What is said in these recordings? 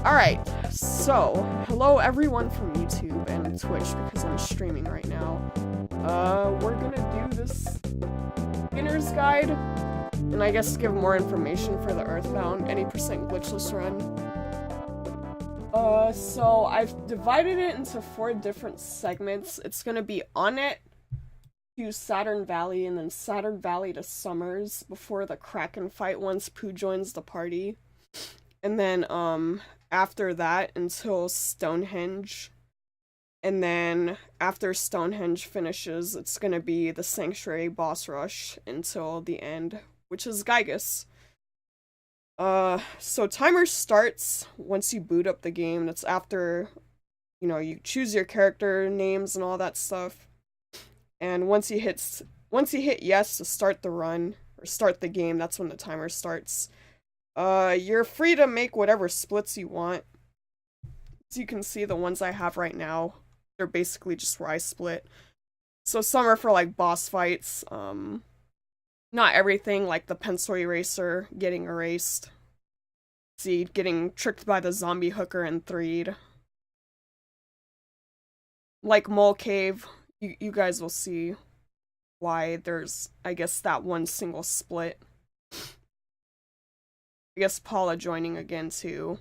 Alright, so, hello everyone from YouTube and Twitch because I'm streaming right now. We're gonna do this beginner's guide, and I guess give more information for the Earthbound any percent glitchless run. So I've divided it into 4 different segments. It's gonna be Onett to Saturn Valley, and then Saturn Valley to Summers before the Kraken fight once Pooh joins the party. And then, after that until Stonehenge. And then after Stonehenge finishes, it's gonna be the Sanctuary boss rush until the end, which is Gygus. So timer starts once you boot up the game. That's after, you choose your character names and all that stuff. And once you hit yes to start the run, or start the game, that's when the timer starts. You're free to make whatever splits you want. As you can see, the ones I have right now, they're basically just where I split. So some are for, like, boss fights, not everything, like the pencil eraser getting erased. See, getting tricked by the zombie hooker and threed. Like Mole Cave, you guys will see why there's, I guess, that one single split. I guess Paula joining again too.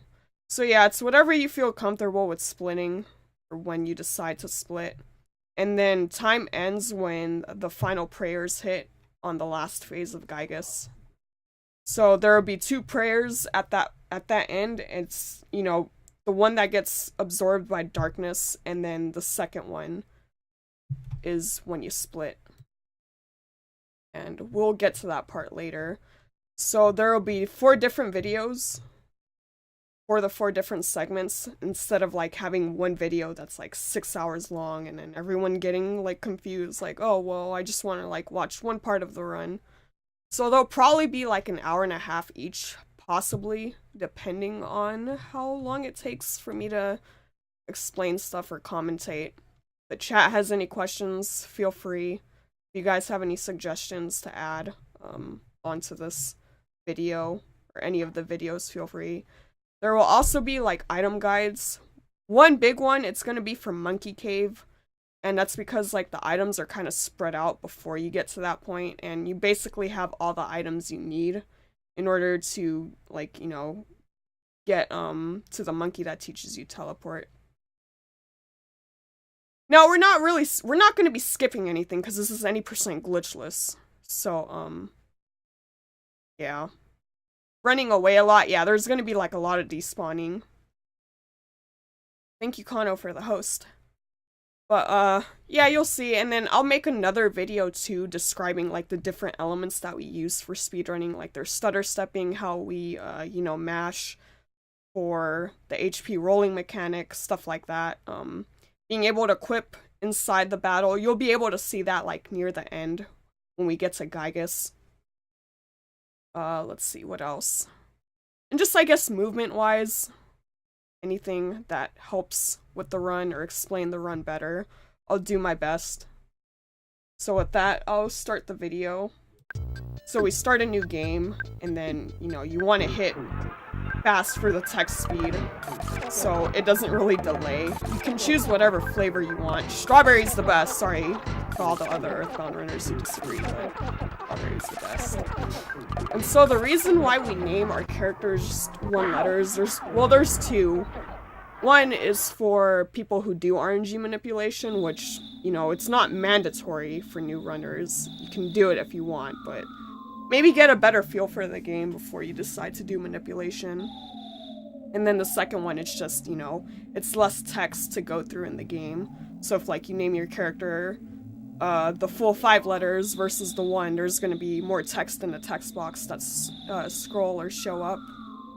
So yeah, it's whatever you feel comfortable with splitting, or when you decide to split. And then time ends when the final prayers hit on the last phase of Gygus. So there will be 2 prayers at that end. It's, the one that gets absorbed by darkness, and then the second one is when you split. And we'll get to that part later. So there will be 4 different videos for the 4 different segments, instead of like having one video that's like 6 hours long and then everyone getting like confused, like, oh well, I just want to like watch one part of the run. So they'll probably be like an hour and a half each, possibly, depending on how long it takes for me to explain stuff or commentate. If the chat has any questions, feel free. If you guys have any suggestions to add onto this video, or any of the videos, feel free. There will also be like item guides. One big one, it's going to be for Monkey Cave, and that's because like the items are kind of spread out before you get to that point, and you basically have all the items you need in order to, like, get to the monkey that teaches you teleport. Now, we're not going to be skipping anything because this is any percent glitchless. So, yeah. Running away a lot, yeah, there's gonna be like a lot of despawning. Thank you, Kano, for the host. But, yeah, you'll see, and then I'll make another video too describing like the different elements that we use for speedrunning, like their stutter stepping, how we, mash for the HP rolling mechanic, stuff like that. Being able to equip inside the battle, you'll be able to see that like near the end when we get to Gygus. Let's see, what else? And just, I guess, movement-wise, anything that helps with the run or explain the run better, I'll do my best. So with that, I'll start the video. So we start a new game, and then, you want to hit fast for the text speed, so it doesn't really delay. You can choose whatever flavor you want. Strawberry's the best, sorry for all the other Earthbound runners who disagree, but strawberry's the best. And so the reason why we name our characters just 1 letters, there's 2. One is for people who do RNG manipulation, which, it's not mandatory for new runners. You can do it if you want, but maybe get a better feel for the game before you decide to do manipulation. And then the second one, it's just, it's less text to go through in the game. So if, like, you name your character the full 5 letters versus the 1, there's going to be more text in the text box that's scroll or show up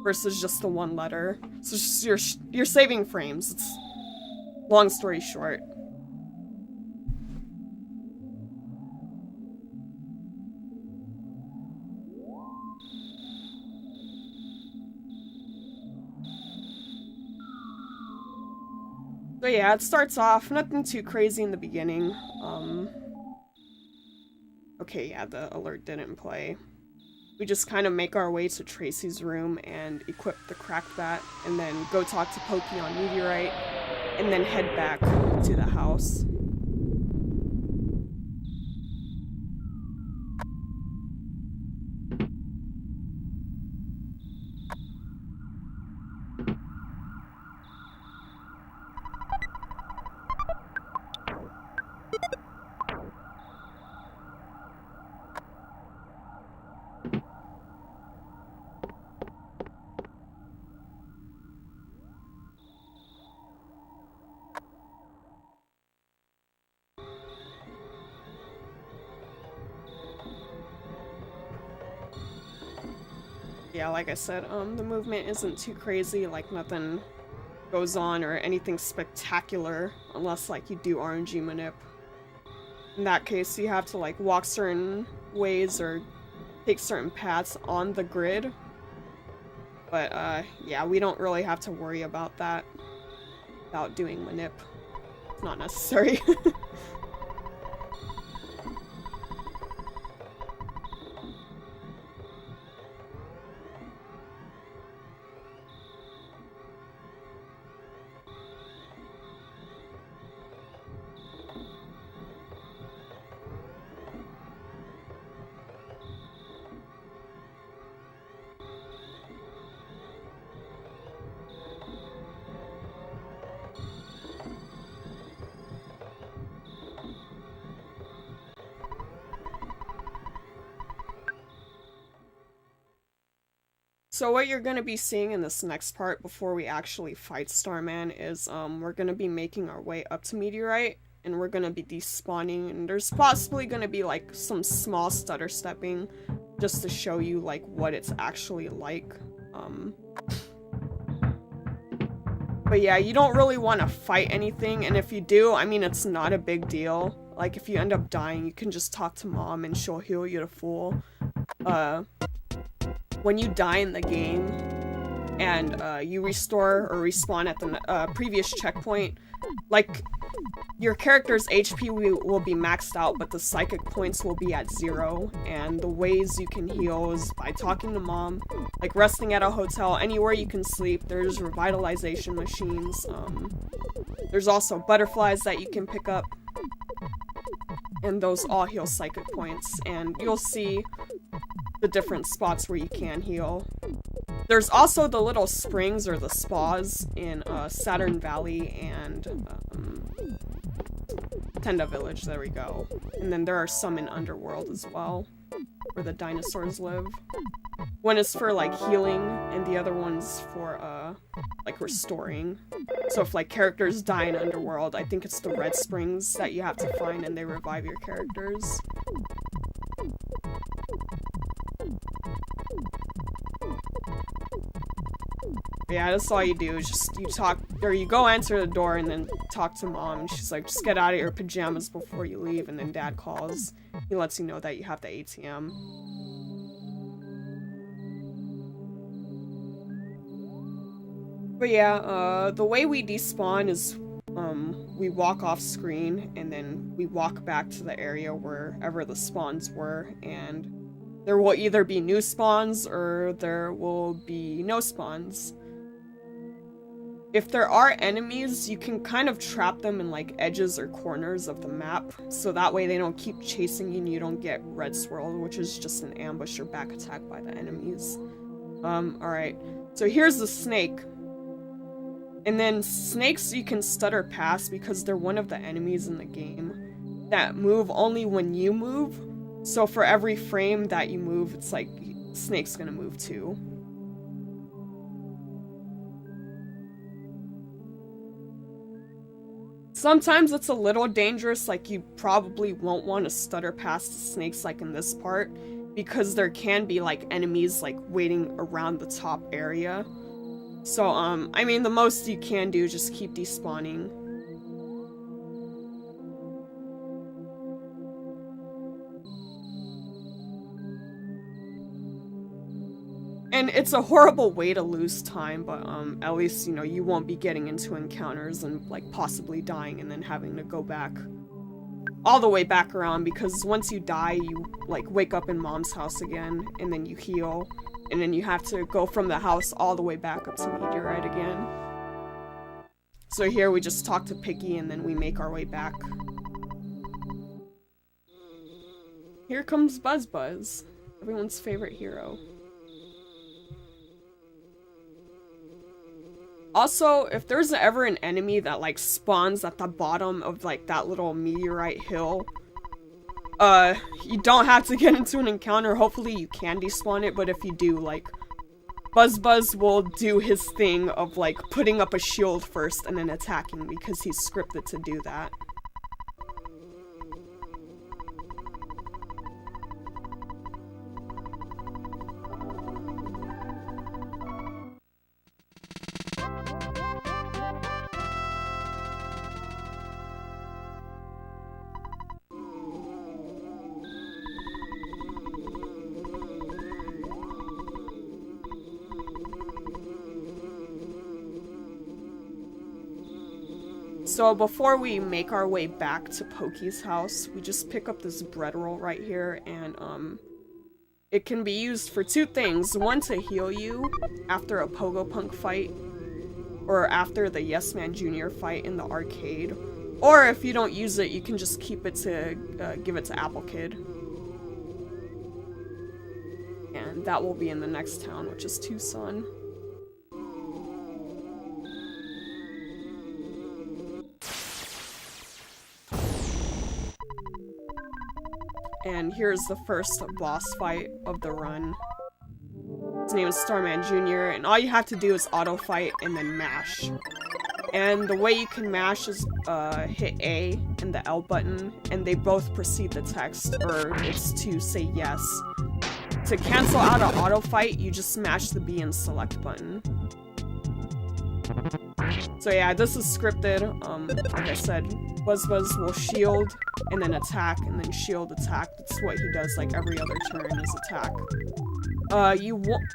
versus just the 1 letter. So it's just you're saving frames. It's long story short. So yeah, it starts off, nothing too crazy in the beginning. Okay, yeah, the alert didn't play. we just kind of make our way to Tracy's room and equip the cracked bat, and then go talk to Pokey on Meteorite, and then head back to the house. Yeah, like I said, the movement isn't too crazy, like nothing goes on or anything spectacular unless like you do RNG manip. In that case, you have to like walk certain ways or take certain paths on the grid. But yeah, we don't really have to worry about that without doing manip. It's not necessary. So what you're going to be seeing in this next part before we actually fight Starman is we're going to be making our way up to Meteorite, and we're going to be despawning, and there's possibly going to be like some small stutter stepping just to show you like what it's actually like. But yeah, you don't really want to fight anything, and if you do, I mean, it's not a big deal. Like if you end up dying, you can just talk to Mom and she'll heal you to full. When you die in the game and you restore or respawn at the previous checkpoint, like your character's HP will be maxed out, but the psychic points will be at 0, and the ways you can heal is by talking to Mom, like resting at a hotel, anywhere you can sleep. There's revitalization machines. There's also butterflies that you can pick up, and those all heal psychic points, and you'll see the different spots where you can heal. There's also the little springs or the spas in Saturn Valley and Tenda Village, there we go. And then there are some in Underworld as well, where the dinosaurs live. One is for like healing, and the other one's for like restoring. So if like characters die in Underworld, I think it's the red springs that you have to find and they revive your characters. Yeah, that's all you do, is just you talk, or you go answer the door and then talk to Mom, and she's like, just get out of your pajamas before you leave, and then Dad calls. He lets you know that you have the ATM. But yeah, the way we despawn is we walk off screen, and then we walk back to the area wherever the spawns were, and there will either be new spawns or there will be no spawns. If there are enemies, you can kind of trap them in like edges or corners of the map, so that way they don't keep chasing you and you don't get red swirled, which is just an ambush or back attack by the enemies. Alright. So here's the snake. And then snakes you can stutter past because they're one of the enemies in the game that move only when you move. So for every frame that you move, it's like snake's gonna move too. Sometimes it's a little dangerous, like you probably won't want to stutter past the snakes like in this part, because there can be like enemies like waiting around the top area. So I mean, the most you can do is just keep despawning. And it's a horrible way to lose time, but at least, you know, you won't be getting into encounters and like possibly dying and then having to go back. all the way back around, because once you die, you, like, wake up in Mom's house again, and then you heal, and then you have to go from the house all the way back up to Meteorite again. So here we just talk to Picky, and then we make our way back. Here comes Buzz Buzz, everyone's favorite hero. Also, if there's ever an enemy that, like, spawns at the bottom of, like, that little meteorite hill, you don't have to get into an encounter. Hopefully you can despawn it, but if you do, like, Buzz Buzz will do his thing of, like, putting up a shield first and then attacking, because he's scripted to do that. So before we make our way back to Pokey's house, we just pick up this bread roll right here, and it can be used for two things. One, to heal you after a Pogopunk fight, or after the Yes Man Jr. fight in the arcade. Or if you don't use it, you can just keep it to give it to Apple Kid. And that will be in the next town, which is Tucson. And here's the first boss fight of the run. His name is Starman Jr., and all you have to do is auto fight and then mash. And the way you can mash is hit A and the L button, and they both precede the text, or it's to say yes. To cancel out an auto fight, you just smash the B and select button. So yeah, this is scripted. Like I said, Buzz Buzz will shield and then attack and then shield attack. That's what he does like every other turn, is attack.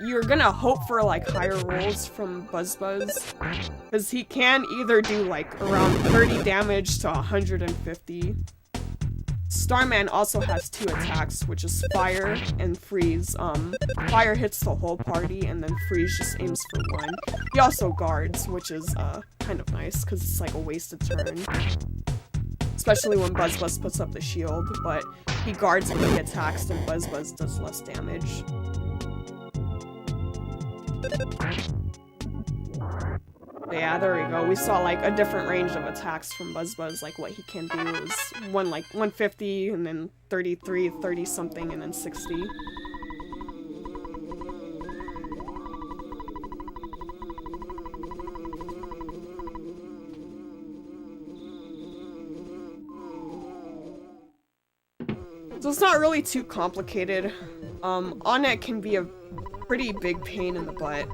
You're gonna hope for like higher rolls from Buzz Buzz, because he can either do like around 30 damage to 150. Starman also has two attacks, which is Fire and Freeze. Fire hits the whole party, and then Freeze just aims for one. He also guards, which is kind of nice, because it's like a wasted turn. Especially when Buzz Buzz puts up the shield, but he guards when he attacks, and Buzz Buzz does less damage. Yeah, there we go. We saw like a different range of attacks from Buzz Buzz, like what he can do is one like 150, and then 33, 30 something, and then 60. So it's not really too complicated. Onett can be a pretty big pain in the butt.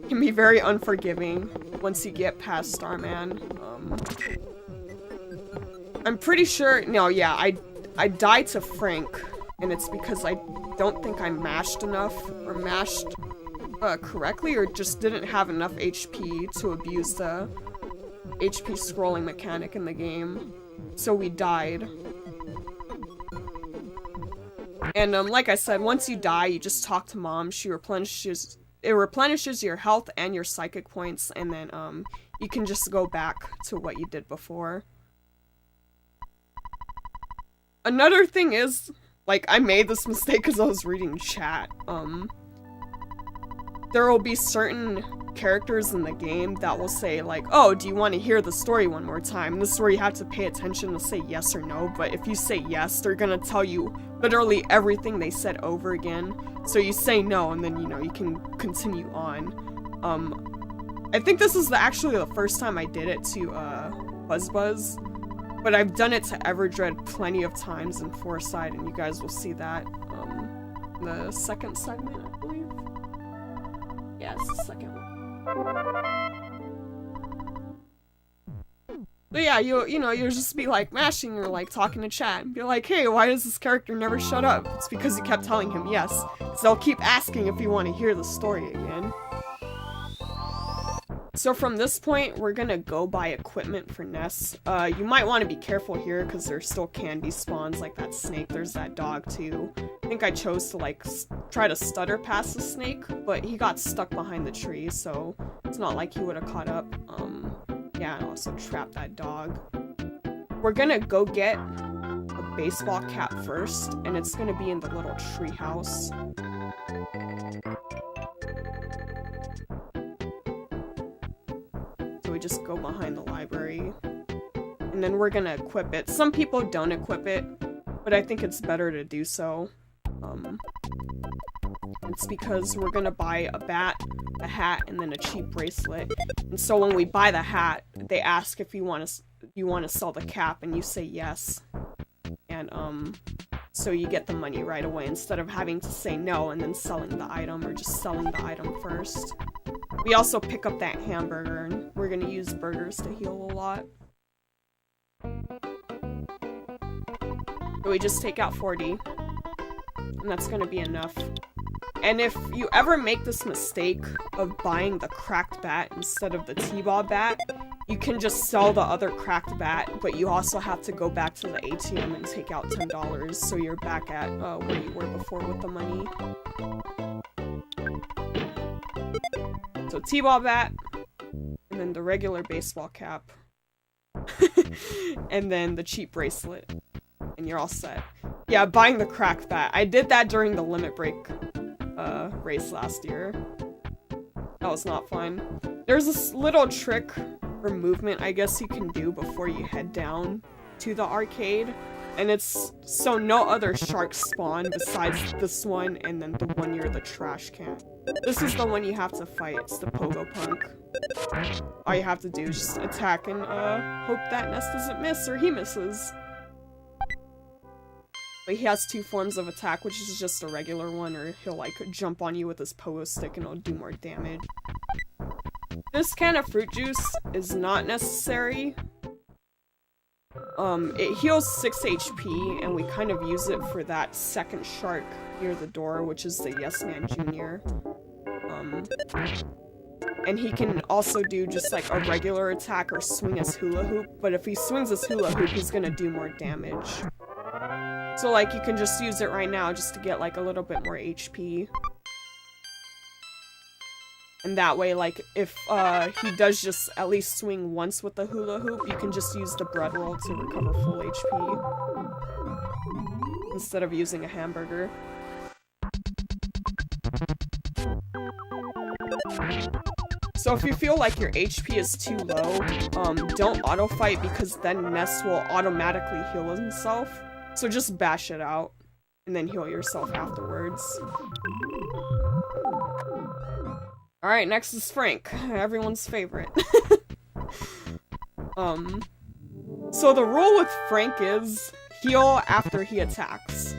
Can be very unforgiving once you get past Starman. I'm pretty sure, no, yeah, I died to Frank, and it's because I don't think I mashed enough, or mashed correctly, or just didn't have enough HP to abuse the HP scrolling mechanic in the game. So we died. And like I said, once you die, you just talk to Mom. It replenishes your health and your psychic points, and then you can just go back to what you did before. Another thing is, like, I made this mistake because I was reading chat. There will be certain characters in the game that will say, like, oh, do you want to hear the story one more time? And this is where you have to pay attention to say yes or no, but if you say yes, they're gonna tell you literally everything they said over again. So you say no, and then, you know, you can continue on. I think this is actually the first time I did it to Buzz Buzz, but I've done it to Everdread plenty of times in Foresight, and you guys will see that the second segment, I believe. Yeah, it's the second one. But yeah, you'll just be like mashing or like talking to chat and be like, hey, why does this character never shut up? It's because you kept telling him yes. So they'll keep asking if you want to hear the story again. So from this point, we're gonna go buy equipment for nests. You might want to be careful here because there still can be spawns like that snake. There's that dog too. I think I chose to like try to stutter past the snake, but he got stuck behind the tree, so it's not like he would have caught up. Yeah, and also trap that dog. We're gonna go get a baseball cap first, and it's gonna be in the little tree house. So we just go behind the library, and then we're gonna equip it. Some people don't equip it, but I think it's better to do so. It's because we're gonna buy a bat, a hat, and then a cheap bracelet. And so when we buy the hat, they ask if you want to sell the cap, and you say yes. And so you get the money right away instead of having to say no and then selling the item, or just selling the item first. We also pick up that hamburger, and we're gonna use burgers to heal a lot. So we just take out 40, and that's gonna be enough. And if you ever make this mistake of buying the cracked bat instead of the T-ball bat, you can just sell the other cracked bat, but you also have to go back to the ATM and take out $10, so you're back at where you were before with the money. So T-ball bat, and then the regular baseball cap, and then the cheap bracelet, and you're all set. Yeah, buying the cracked bat. I did that during the limit break race last year. That was not fun. There's this little trick or movement I guess you can do before you head down to the arcade, and it's so no other sharks spawn besides this one and then the one near the trash can. This is the one you have to fight. It's the Pogo Punk. All you have to do is just attack and hope that Nest doesn't miss, or he misses. But he has two forms of attack, which is just a regular one, or he'll like jump on you with his pogo stick and it'll do more damage. This can of fruit juice is not necessary. It heals 6 HP, and we kind of use it for that second shark near the door, which is the Yes Man Jr. And he can also do just like a regular attack or swing his hula hoop, but if he swings his hula hoop, he's gonna do more damage. So like you can just use it right now just to get like a little bit more HP. And that way, like, if he does just at least swing once with the hula hoop, you can just use the bread roll to recover full HP. Instead of using a hamburger. So if you feel like your HP is too low, don't auto fight, because then Ness will automatically heal himself. So just bash it out, and then heal yourself afterwards. Alright, next is Frank, everyone's favorite. So the rule with Frank is heal after he attacks.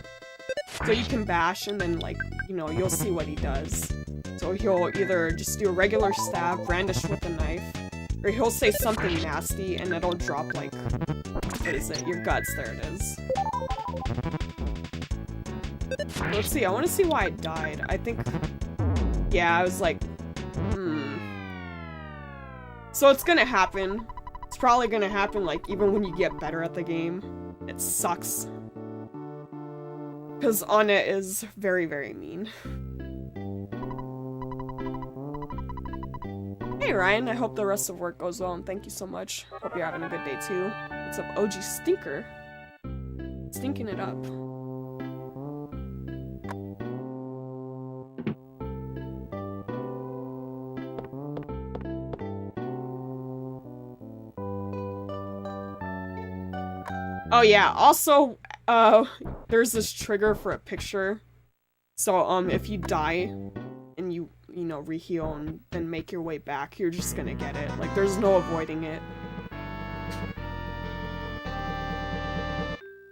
So you can bash, and then, like, you know, you'll see what he does. So he'll either just do a regular stab, brandish with a knife, or he'll say something nasty, and it'll drop, like, what is it? Your guts, there it is. Let's see, I want to see why I died. I think, yeah, I was like, So it's gonna happen. It's probably gonna happen, like, even when you get better at the game. It sucks. Because Onett is very, very mean. Hey Ryan, I hope the rest of work goes well, and thank you so much. Hope you're having a good day too. What's up, OG Stinker? Stinking it up. Oh yeah, also, there's this trigger for a picture. So, if you die and you know, re-heal and then make your way back, you're just gonna get it. Like, there's no avoiding it.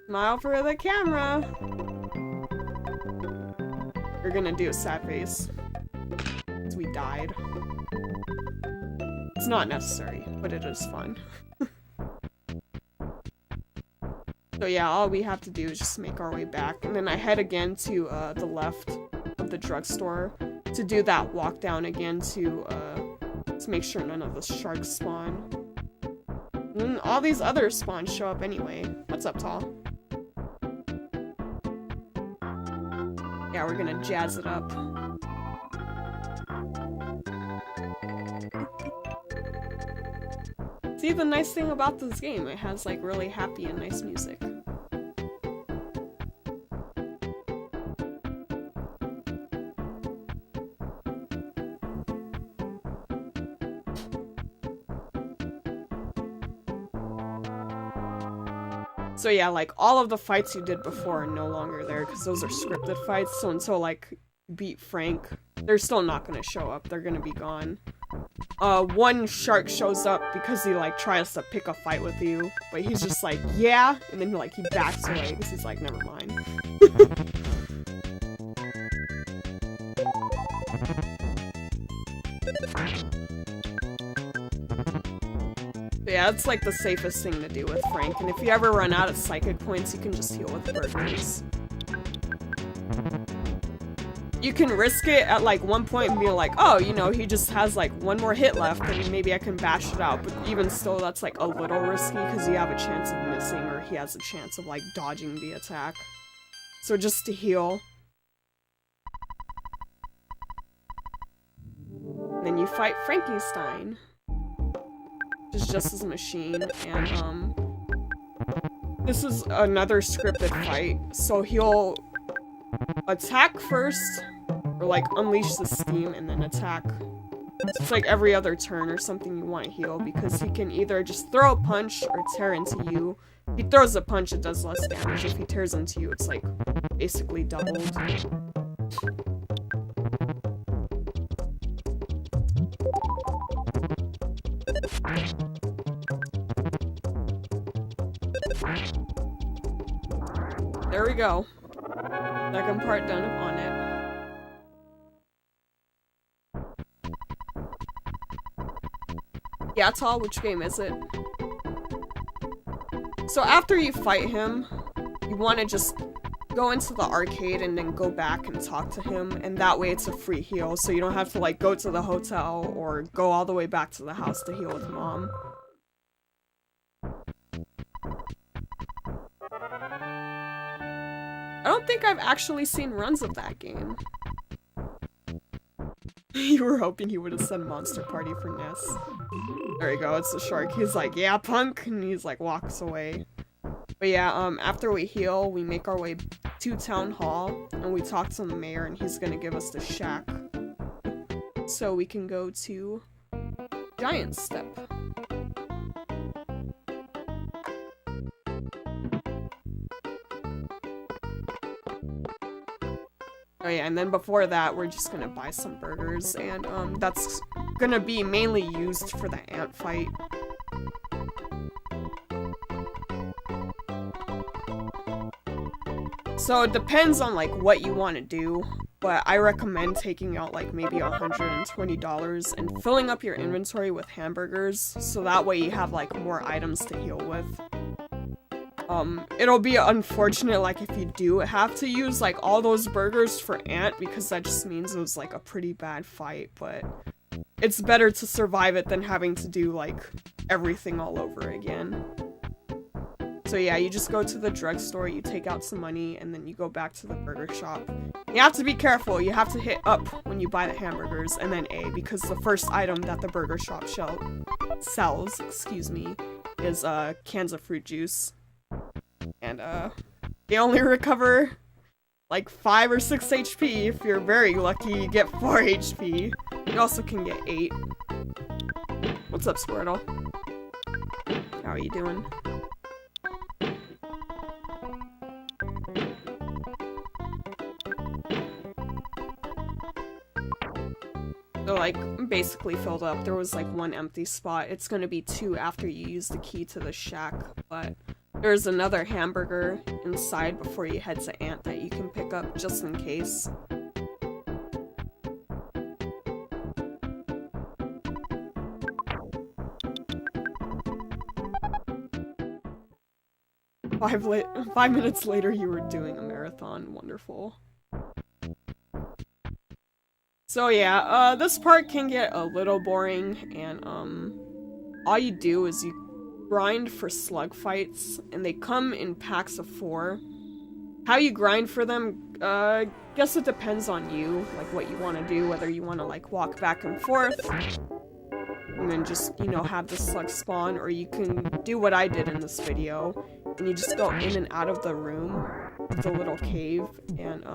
Smile for the camera! You're gonna do a sad face. Because we died. It's not necessary, but it is fun. So yeah, all we have to do is just make our way back, and then I head again to the left of the drugstore to do that walk down again to Let's make sure none of the sharks spawn. And all these other spawns show up anyway. What's up, Tall? Yeah, we're gonna jazz it up. See, the nice thing about this game, it has like really happy and nice music. So yeah, like, all of the fights you did before are no longer there, because those are scripted fights, so until, like, you beat Frank, they're still not gonna show up, they're gonna be gone. One shark shows up because he, like, tries to pick a fight with you, but he's just like, yeah, and then, like, he backs away, because he's like, never mind. Yeah, it's like the safest thing to do with Frank, and if you ever run out of psychic points, you can just heal with burgers. You can risk it at like one point and be like, oh, you know, he just has like one more hit left and maybe I can bash it out, but even still that's like a little risky because you have a chance of missing or he has a chance of like dodging the attack. So just to heal. And then you fight Frankenstein. Which is just as a machine, and this is another scripted fight, so he'll attack first, or like unleash the steam and then attack. So it's like every other turn or something you want to heal, because he can either just throw a punch or tear into you. If he throws a punch, it does less damage. If he tears into you, it's like basically doubled. There we go. Second part done of Onett. Yeah, Tall, which game is it? So after you fight him, you want to just go into the arcade and then go back and talk to him, and that way it's a free heal, so you don't have to like go to the hotel or go all the way back to the house to heal with Mom. I don't think I've actually seen runs of that game. You were hoping he would have said Monster Party for Ness. There you go, it's the shark. He's like, yeah, punk, and he's like, walks away. But yeah, after we heal, we make our way to Town Hall, and we talk to the mayor, and he's gonna give us the shack. So we can go to Giant Step. Oh yeah, and then before that, we're just gonna buy some burgers, and that's gonna be mainly used for the ant fight. So it depends on like what you want to do, but I recommend taking out like maybe $120 and filling up your inventory with hamburgers, so that way you have like more items to heal with. It'll be unfortunate, like, if you do have to use, like, all those burgers for Ant, because that just means it was, like, a pretty bad fight, but it's better to survive it than having to do, like, everything all over again. So yeah, you just go to the drugstore, you take out some money, and then you go back to the burger shop. You have to be careful, you have to hit up when you buy the hamburgers, and then A, because the first item that the burger shop sells, is, cans of fruit juice. And, they only recover, like, 5 or 6 HP. If you're very lucky, you get 4 HP. You also can get 8. What's up, Squirtle? How are you doing? So, like, I'm basically filled up. There was, like, 1 empty spot. It's gonna be 2 after you use the key to the shack, but there's another hamburger inside before you head to Ant that you can pick up just in case. Five minutes later, you were doing a marathon. Wonderful. So yeah, this part can get a little boring, and all you do is you grind for slug fights, and they come in packs of 4. How you grind for them, guess it depends on you, like what you want to do, whether you want to like walk back and forth, and then just, you know, have the slug spawn, or you can do what I did in this video, and you just go in and out of the room, the little cave, and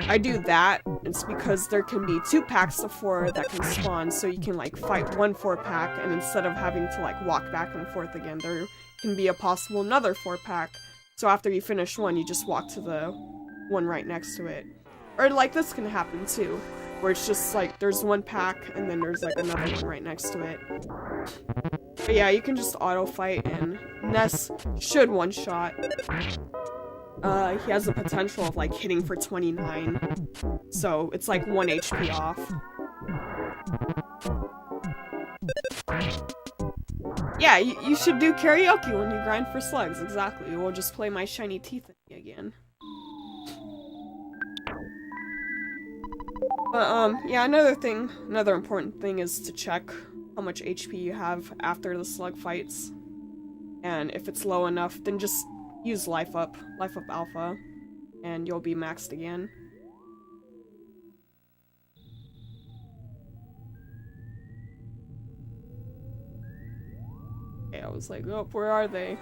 I do that. It's because there can be 2 packs of 4 that can spawn, so you can like fight 1 4-pack, and instead of having to like walk back and forth again, there can be a possible another 4-pack. So after you finish one, you just walk to the one right next to it. Or like this can happen too, where it's just like there's 1 pack and then there's like another one right next to it. But yeah, you can just auto fight, and Ness should one-shot. He has the potential of like hitting for 29, so it's like 1 HP off. Yeah, you should do karaoke when you grind for slugs, exactly. We'll just play My Shiny Teeth again. But, yeah, another important thing is to check how much HP you have after the slug fights. And if it's low enough, then just use Life Up Alpha, and you'll be maxed again. Okay, I was like, oh, where are they?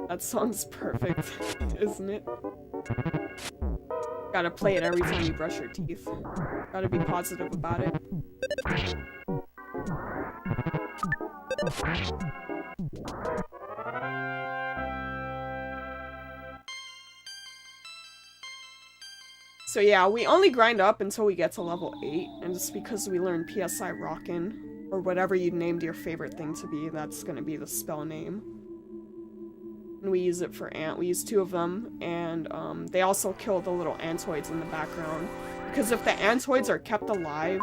That song's perfect, isn't it? Gotta play it every time you brush your teeth. Gotta be positive about it. So yeah, we only grind up until we get to level 8, and just because we learned PSI Rockin', or whatever you named your favorite thing to be, that's gonna be the spell name. And we use it for Ant. We use 2 of them, and they also kill the little Antoids in the background. Because if the Antoids are kept alive,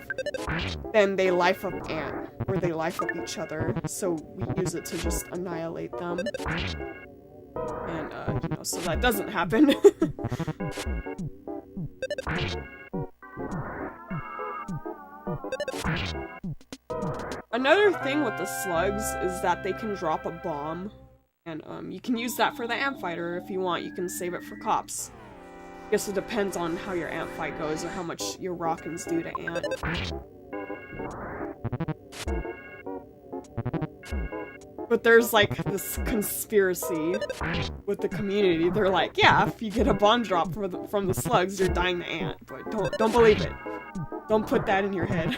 then they life up Ant, or they life up each other, so we use it to just annihilate them. And, you know, so that doesn't happen. Another thing with the slugs is that they can drop a bomb, and you can use that for the ant fighter if you want. You can save it for cops. I guess it depends on how your ant fight goes or how much your rockins do to ant. But there's like this conspiracy with the community. They're like, yeah, if you get a bomb drop from the slugs, you're dying to ant. But don't believe it. Don't put that in your head.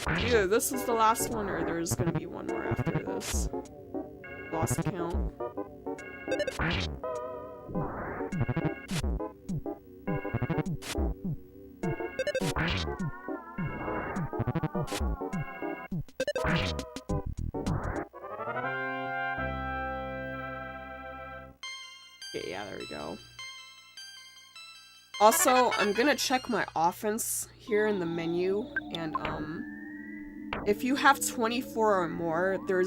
Either this is the last one, or there's gonna be one more after this. Lost count. Okay, yeah, there we go. Also, I'm gonna check my offense here in the menu, and if you have 24 or more, there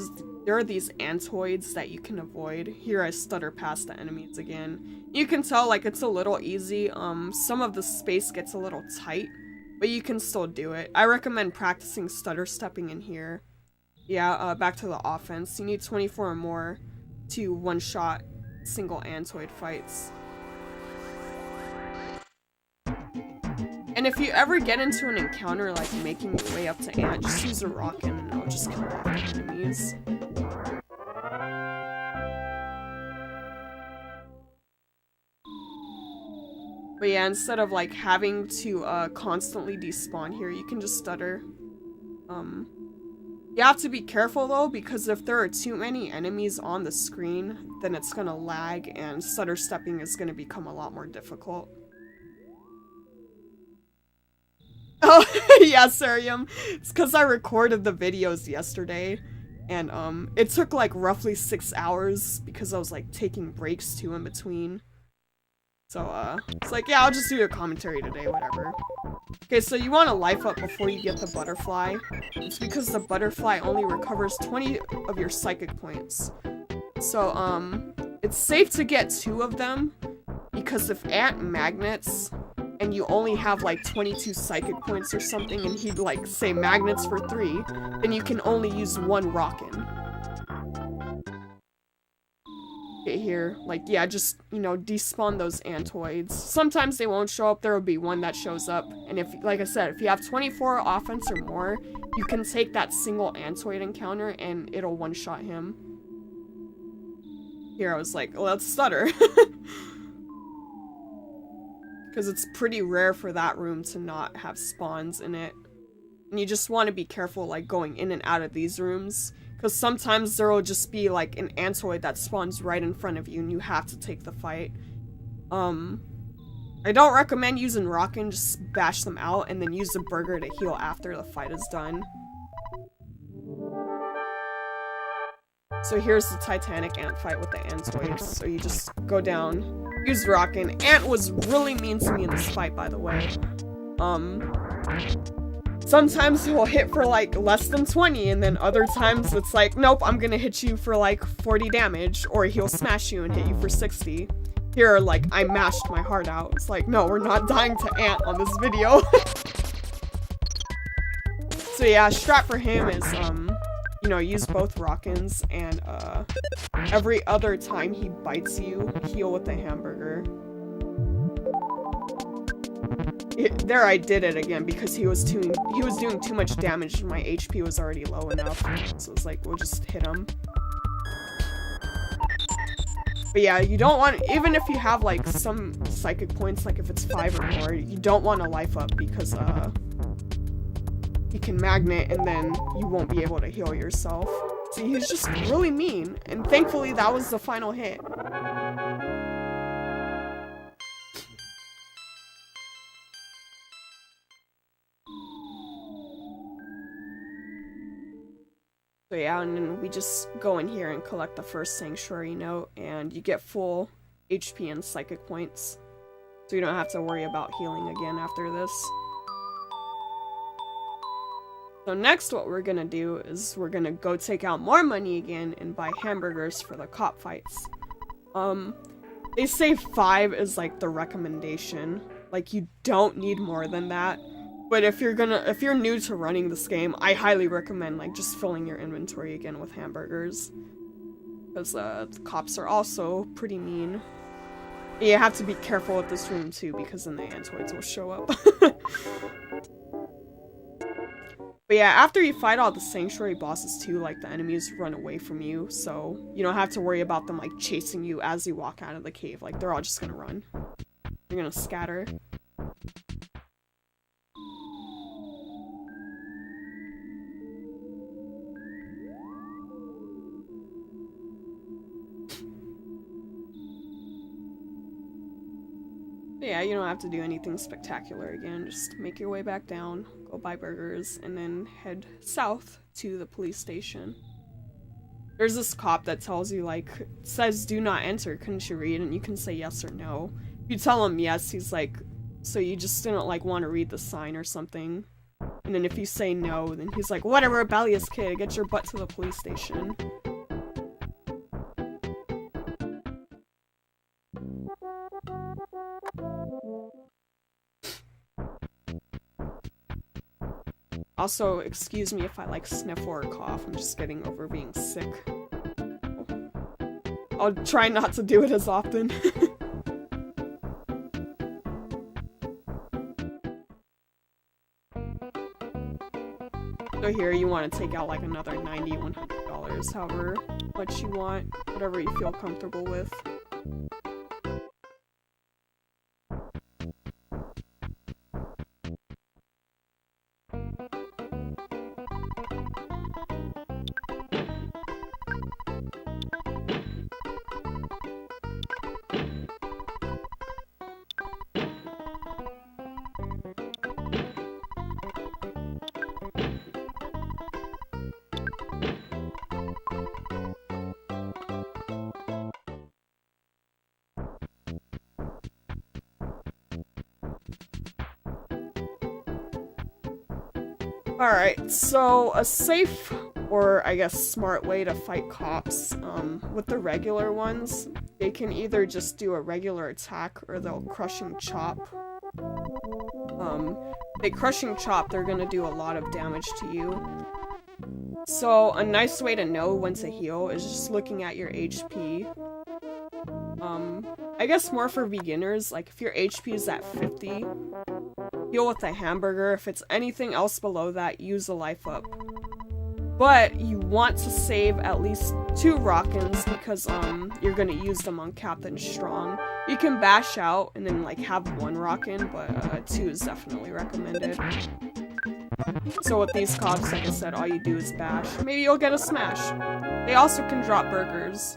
are these Antoids that you can avoid. Here I stutter past the enemies again. You can tell, like, it's a little easy. Some of the space gets a little tight, but you can still do it. I recommend practicing stutter stepping in here. Yeah, back to the offense. You need 24 or more to one-shot single Antoid fights. And if you ever get into an encounter like making your way up to Ant, just use a Rockin' and it'll just kill off the enemies. But yeah, instead of like having to constantly despawn here, you can just stutter. You have to be careful though, because if there are too many enemies on the screen, then it's gonna lag and stutter stepping is gonna become a lot more difficult. Oh, yeah, Sarium. It's because I recorded the videos yesterday. And, it took, like, roughly 6 hours because I was, like, taking breaks too in between. So, it's like, yeah, I'll just do a commentary today, whatever. Okay, so you want to life up before you get the butterfly. It's because the butterfly only recovers 20 of your psychic points. So, it's safe to get 2 of them, because if Ant magnets, and you only have like 22 psychic points or something, and he'd like say magnets for 3, then you can only use 1 rockin'. Okay, here, like, yeah, just, you know, despawn those Antoids. Sometimes they won't show up, there will be one that shows up, and if, like I said, if you have 24 offense or more, you can take that single Antoid encounter, and it'll one-shot him. Here, I was like, let's stutter. Because it's pretty rare for that room to not have spawns in it. And you just want to be careful, like, going in and out of these rooms. Because sometimes there will just be, like, an Antoid that spawns right in front of you, and you have to take the fight. I don't recommend using Rockin', just bash them out, and then use the burger to heal after the fight is done. So here's the Titanic Ant fight with the Antoids. So you just go down, use Rockin'. Ant was really mean to me in this fight, by the way. Sometimes he'll hit for like less than 20, and then other times it's like, nope, I'm gonna hit you for like 40 damage, or he'll smash you and hit you for 60. Here, like, I mashed my heart out. It's like, no, we're not dying to Ant on this video. So yeah, strat for him is, you know, use both Rockins, and every other time he bites you, heal with the hamburger. There I did it again because he was doing too much damage and my HP was already low enough. So it's like, we'll just hit him. But yeah, you don't want, even if you have like some psychic points, like if it's 5 or more, you don't want to life up because he can magnet and then you won't be able to heal yourself. See, he's just really mean, and thankfully that was the final hit. So yeah, and then we just go in here and collect the first sanctuary note, and you get full HP and psychic points. So you don't have to worry about healing again after this. So next what we're gonna do is we're gonna go take out more money again and buy hamburgers for the cop fights. They say 5 is like the recommendation. Like, you don't need more than that. But if you're new to running this game, I highly recommend like just filling your inventory again with hamburgers. Because the cops are also pretty mean. And you have to be careful with this room too, because then the Antoids will show up. But yeah, after you fight all the sanctuary bosses too, like the enemies run away from you, so you don't have to worry about them like chasing you as you walk out of the cave. Like, they're all just gonna run. They're gonna scatter. Yeah, you don't have to do anything spectacular again. Just make your way back down, go buy burgers, and then head south to the police station. There's this cop that tells you, like, says do not enter, couldn't you read? And you can say yes or no. If you tell him yes, he's like, so you just didn't, like, want to read the sign or something. And then if you say no, then he's like, whatever, rebellious kid, get your butt to the police station. Also, excuse me if I like sniffle or cough, I'm just getting over being sick. I'll try not to do it as often. So here you want to take out like another $90, $100, however much you want, whatever you feel comfortable with. Alright, so a safe, or I guess smart way to fight cops, with the regular ones, they can either just do a regular attack or they'll crushing chop. They crushing chop, they're gonna do a lot of damage to you. So a nice way to know when to heal is just looking at your HP. I guess more for beginners, like if your HP is at 50, heal with a hamburger. If it's anything else below that, use a life up. But you want to save at least 2 Rockins because you're gonna use them on Captain Strong. You can bash out and then like have 1 Rockin, but 2 is definitely recommended. So with these cops, like I said, all you do is bash. Maybe you'll get a smash. They also can drop burgers.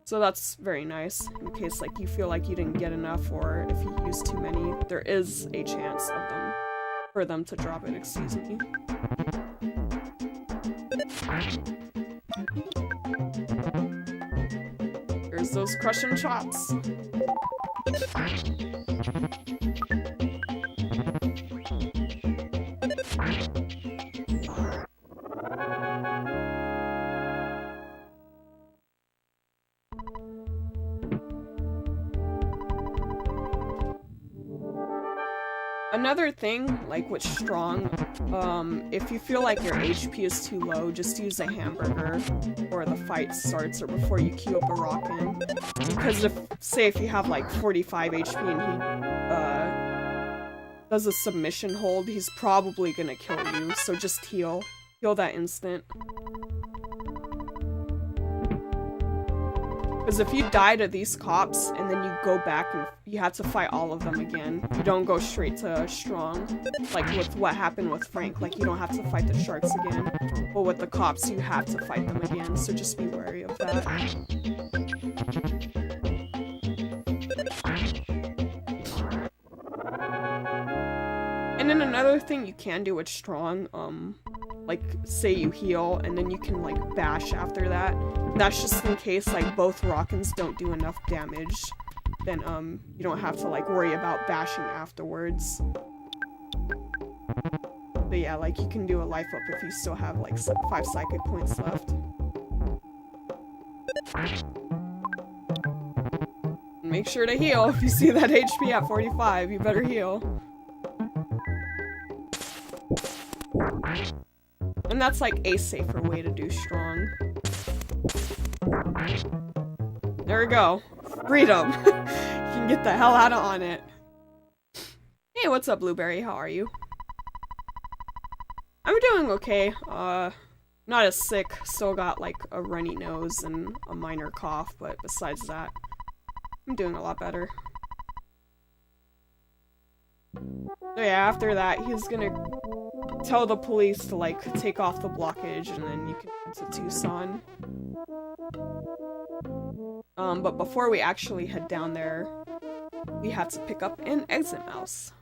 So that's very nice, in case like you feel like you didn't get enough, or if you use too many, there is a chance for them to drop it, excuse me. There's those crushing chops. Another thing, like with Strong, if you feel like your HP is too low, just use a hamburger before the fight starts or before you queue up a Rockin. Because if you have like 45 HP and he does a submission hold, he's probably gonna kill you, so just heal. Heal that instant. Because if you die to these cops and then you go back and you have to fight all of them again, you don't go straight to Strong, like with what happened with Frank. Like, you don't have to fight the sharks again, but with the cops you have to fight them again, so just be wary of that. And then another thing you can do with Strong, like, say you heal, and then you can, like, bash after that. That's just in case, like, both Rockins don't do enough damage. Then, you don't have to, like, worry about bashing afterwards. But yeah, like, you can do a life up if you still have, like, 5 psychic points left. Make sure to heal. If you see that HP at 45, you better heal. And that's like a safer way to do Strong. There we go. Freedom. You can get the hell out of Onett. Hey, what's up, Blueberry? How are you? I'm doing okay. Not as sick. Still got like a runny nose and a minor cough, but besides that, I'm doing a lot better. So yeah, after that, he's gonna tell the police to, like, take off the blockage, and then you can get to Tucson. But before we actually head down there, we have to pick up an exit mouse.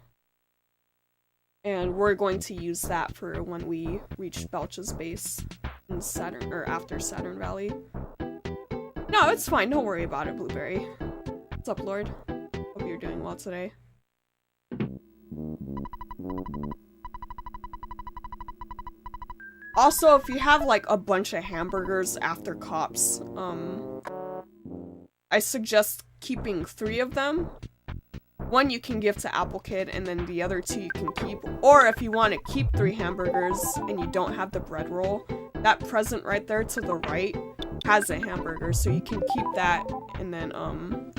And we're going to use that for when we reach Belch's base in Saturn, or after Saturn Valley. No, it's fine, don't worry about it, Blueberry. What's up, Lord? Hope you're doing well today. Also, if you have, like, a bunch of hamburgers after cops, I suggest keeping 3 of them. 1 you can give to Apple Kid, and then the other 2 you can keep. Or if you want to keep 3 hamburgers and you don't have the bread roll, that present right there to the right has a hamburger, so you can keep that and then,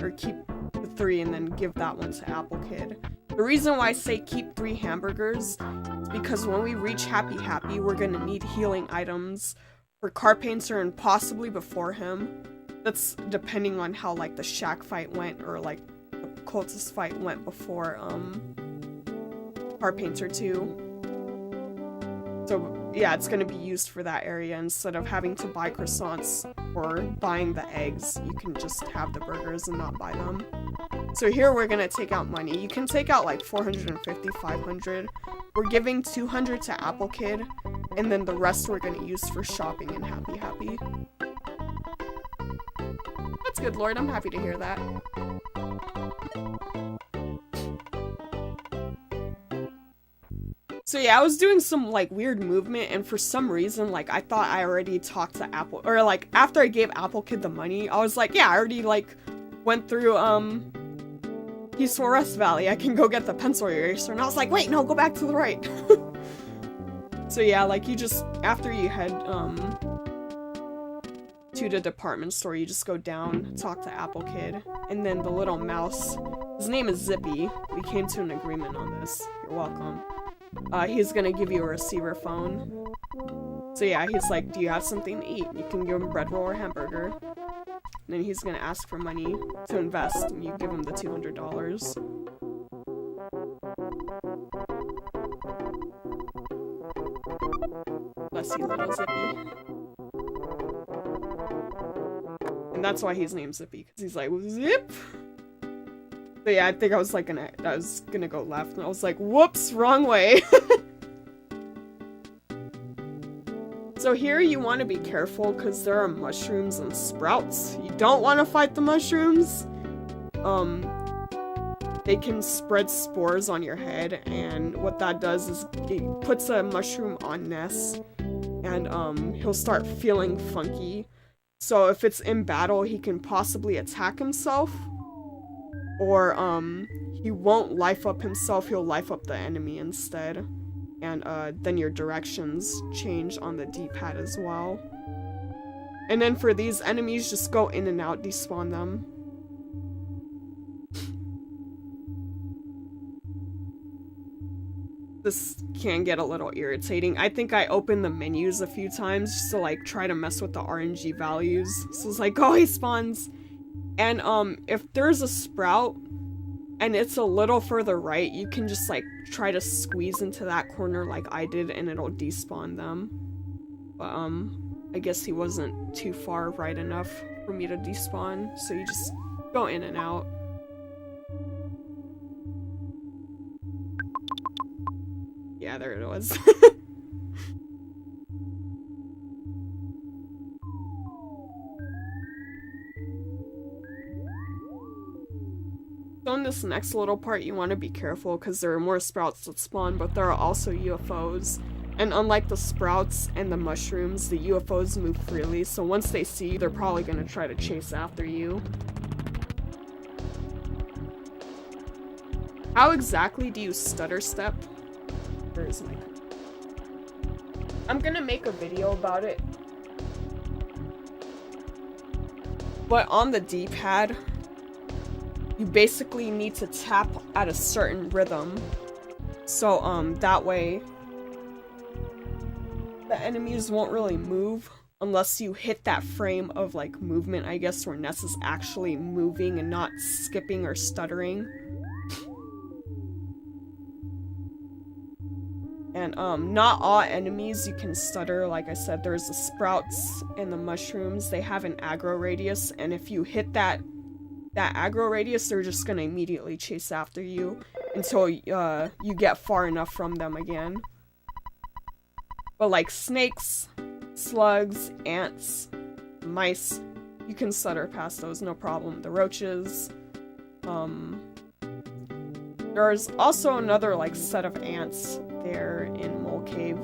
or keep the 3 and then give that one to Apple Kid. The reason why I say keep 3 hamburgers is because when we reach Happy Happy, we're gonna need healing items for Carpainter and possibly before him. That's depending on how, like, the shack fight went, or, like, the cultist fight went before, Carpainter 2. So, yeah, it's gonna be used for that area. Instead of having to buy croissants or buying the eggs, you can just have the burgers and not buy them. So here we're gonna take out money. You can take out like 450, 500. We're giving 200 to Apple Kid, and then the rest we're gonna use for shopping and Happy Happy. That's good, Lord. I'm happy to hear that. So yeah, I was doing some, like, weird movement, and for some reason, like, I thought I already talked to Apple, or, like, after I gave Apple Kid the money, I was like, yeah, I already, like, went through, Peaceful Rest Valley, I can go get the pencil eraser, and I was like, wait, no, go back to the right. So yeah, like, you just, after you head, to the department store, you just go down, talk to Apple Kid, and then the little mouse, his name is Zippy, we came to an agreement on this, you're welcome. He's gonna give you a receiver phone. So yeah, he's like, do you have something to eat? You can give him bread roll or hamburger. And then he's gonna ask for money to invest, and you give him the $200. Bless you, little Zippy. And that's why he's named Zippy, because he's like, zip! So yeah, I think I was gonna go left, and I was like, whoops, wrong way. So here you want to be careful, because there are mushrooms and sprouts. You don't want to fight the mushrooms. They can spread spores on your head, and what that does is it puts a mushroom on Ness, and he'll start feeling funky. So if it's in battle, he can possibly attack himself. Or, he won't life up himself, he'll life up the enemy instead. And, then your directions change on the D-pad as well. And then for these enemies, just go in and out, despawn them. This can get a little irritating. I think I opened the menus a few times just to, like, try to mess with the RNG values. So it's like, oh, he spawns. And, if there's a sprout, and it's a little further right, you can just, like, try to squeeze into that corner like I did, and it'll despawn them. But, I guess he wasn't too far right enough for me to despawn, so you just go in and out. Yeah, there it was. So in this next little part, you want to be careful because there are more sprouts that spawn, but there are also UFOs. And unlike the sprouts and the mushrooms, the UFOs move freely, so once they see you, they're probably going to try to chase after you. How exactly do you stutter step? Where is my... I'm gonna make a video about it. But on the D-pad, you basically need to tap at a certain rhythm. So, that way, the enemies won't really move unless you hit that frame of, like, movement, I guess, where Ness is actually moving and not skipping or stuttering. And, not all enemies you can stutter. Like I said, there's the sprouts and the mushrooms. They have an aggro radius, and if you hit that aggro radius, they're just gonna immediately chase after you until, you get far enough from them again. But like snakes, slugs, ants, mice, you can stutter past those, no problem. The roaches, there's also another, like, set of ants there in Mole Cave.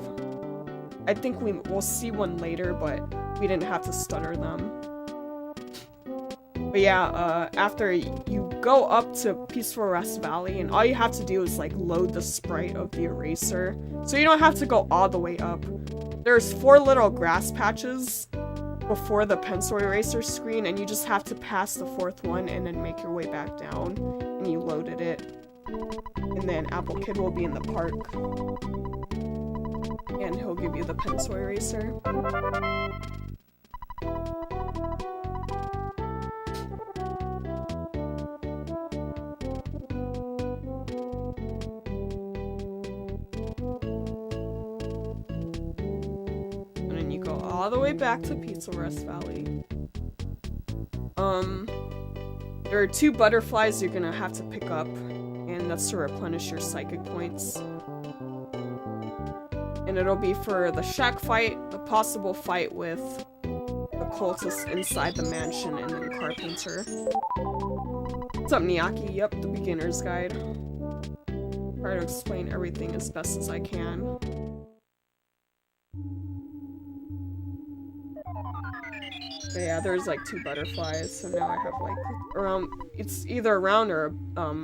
I think we'll see one later, but we didn't have to stutter them. But yeah, after you go up to Peaceful Rest Valley, and all you have to do is, like, load the sprite of the eraser. So you don't have to go all the way up. There's 4 little grass patches before the pencil eraser screen, and you just have to pass the 4th one and then make your way back down. And you loaded it. And then Apple Kid will be in the park. And he'll give you the pencil eraser. And then you go all the way back to Pizza Rest Valley. There are 2 butterflies you're gonna have to pick up, and that's to replenish your psychic points. And it'll be for the shack fight, the possible fight with the cultists inside the mansion, and then Carpenter. What's up, Niaki? Yep, the beginner's guide. try to explain everything as best as I can. But yeah, there's like 2 butterflies, so now I have like around, it's either around or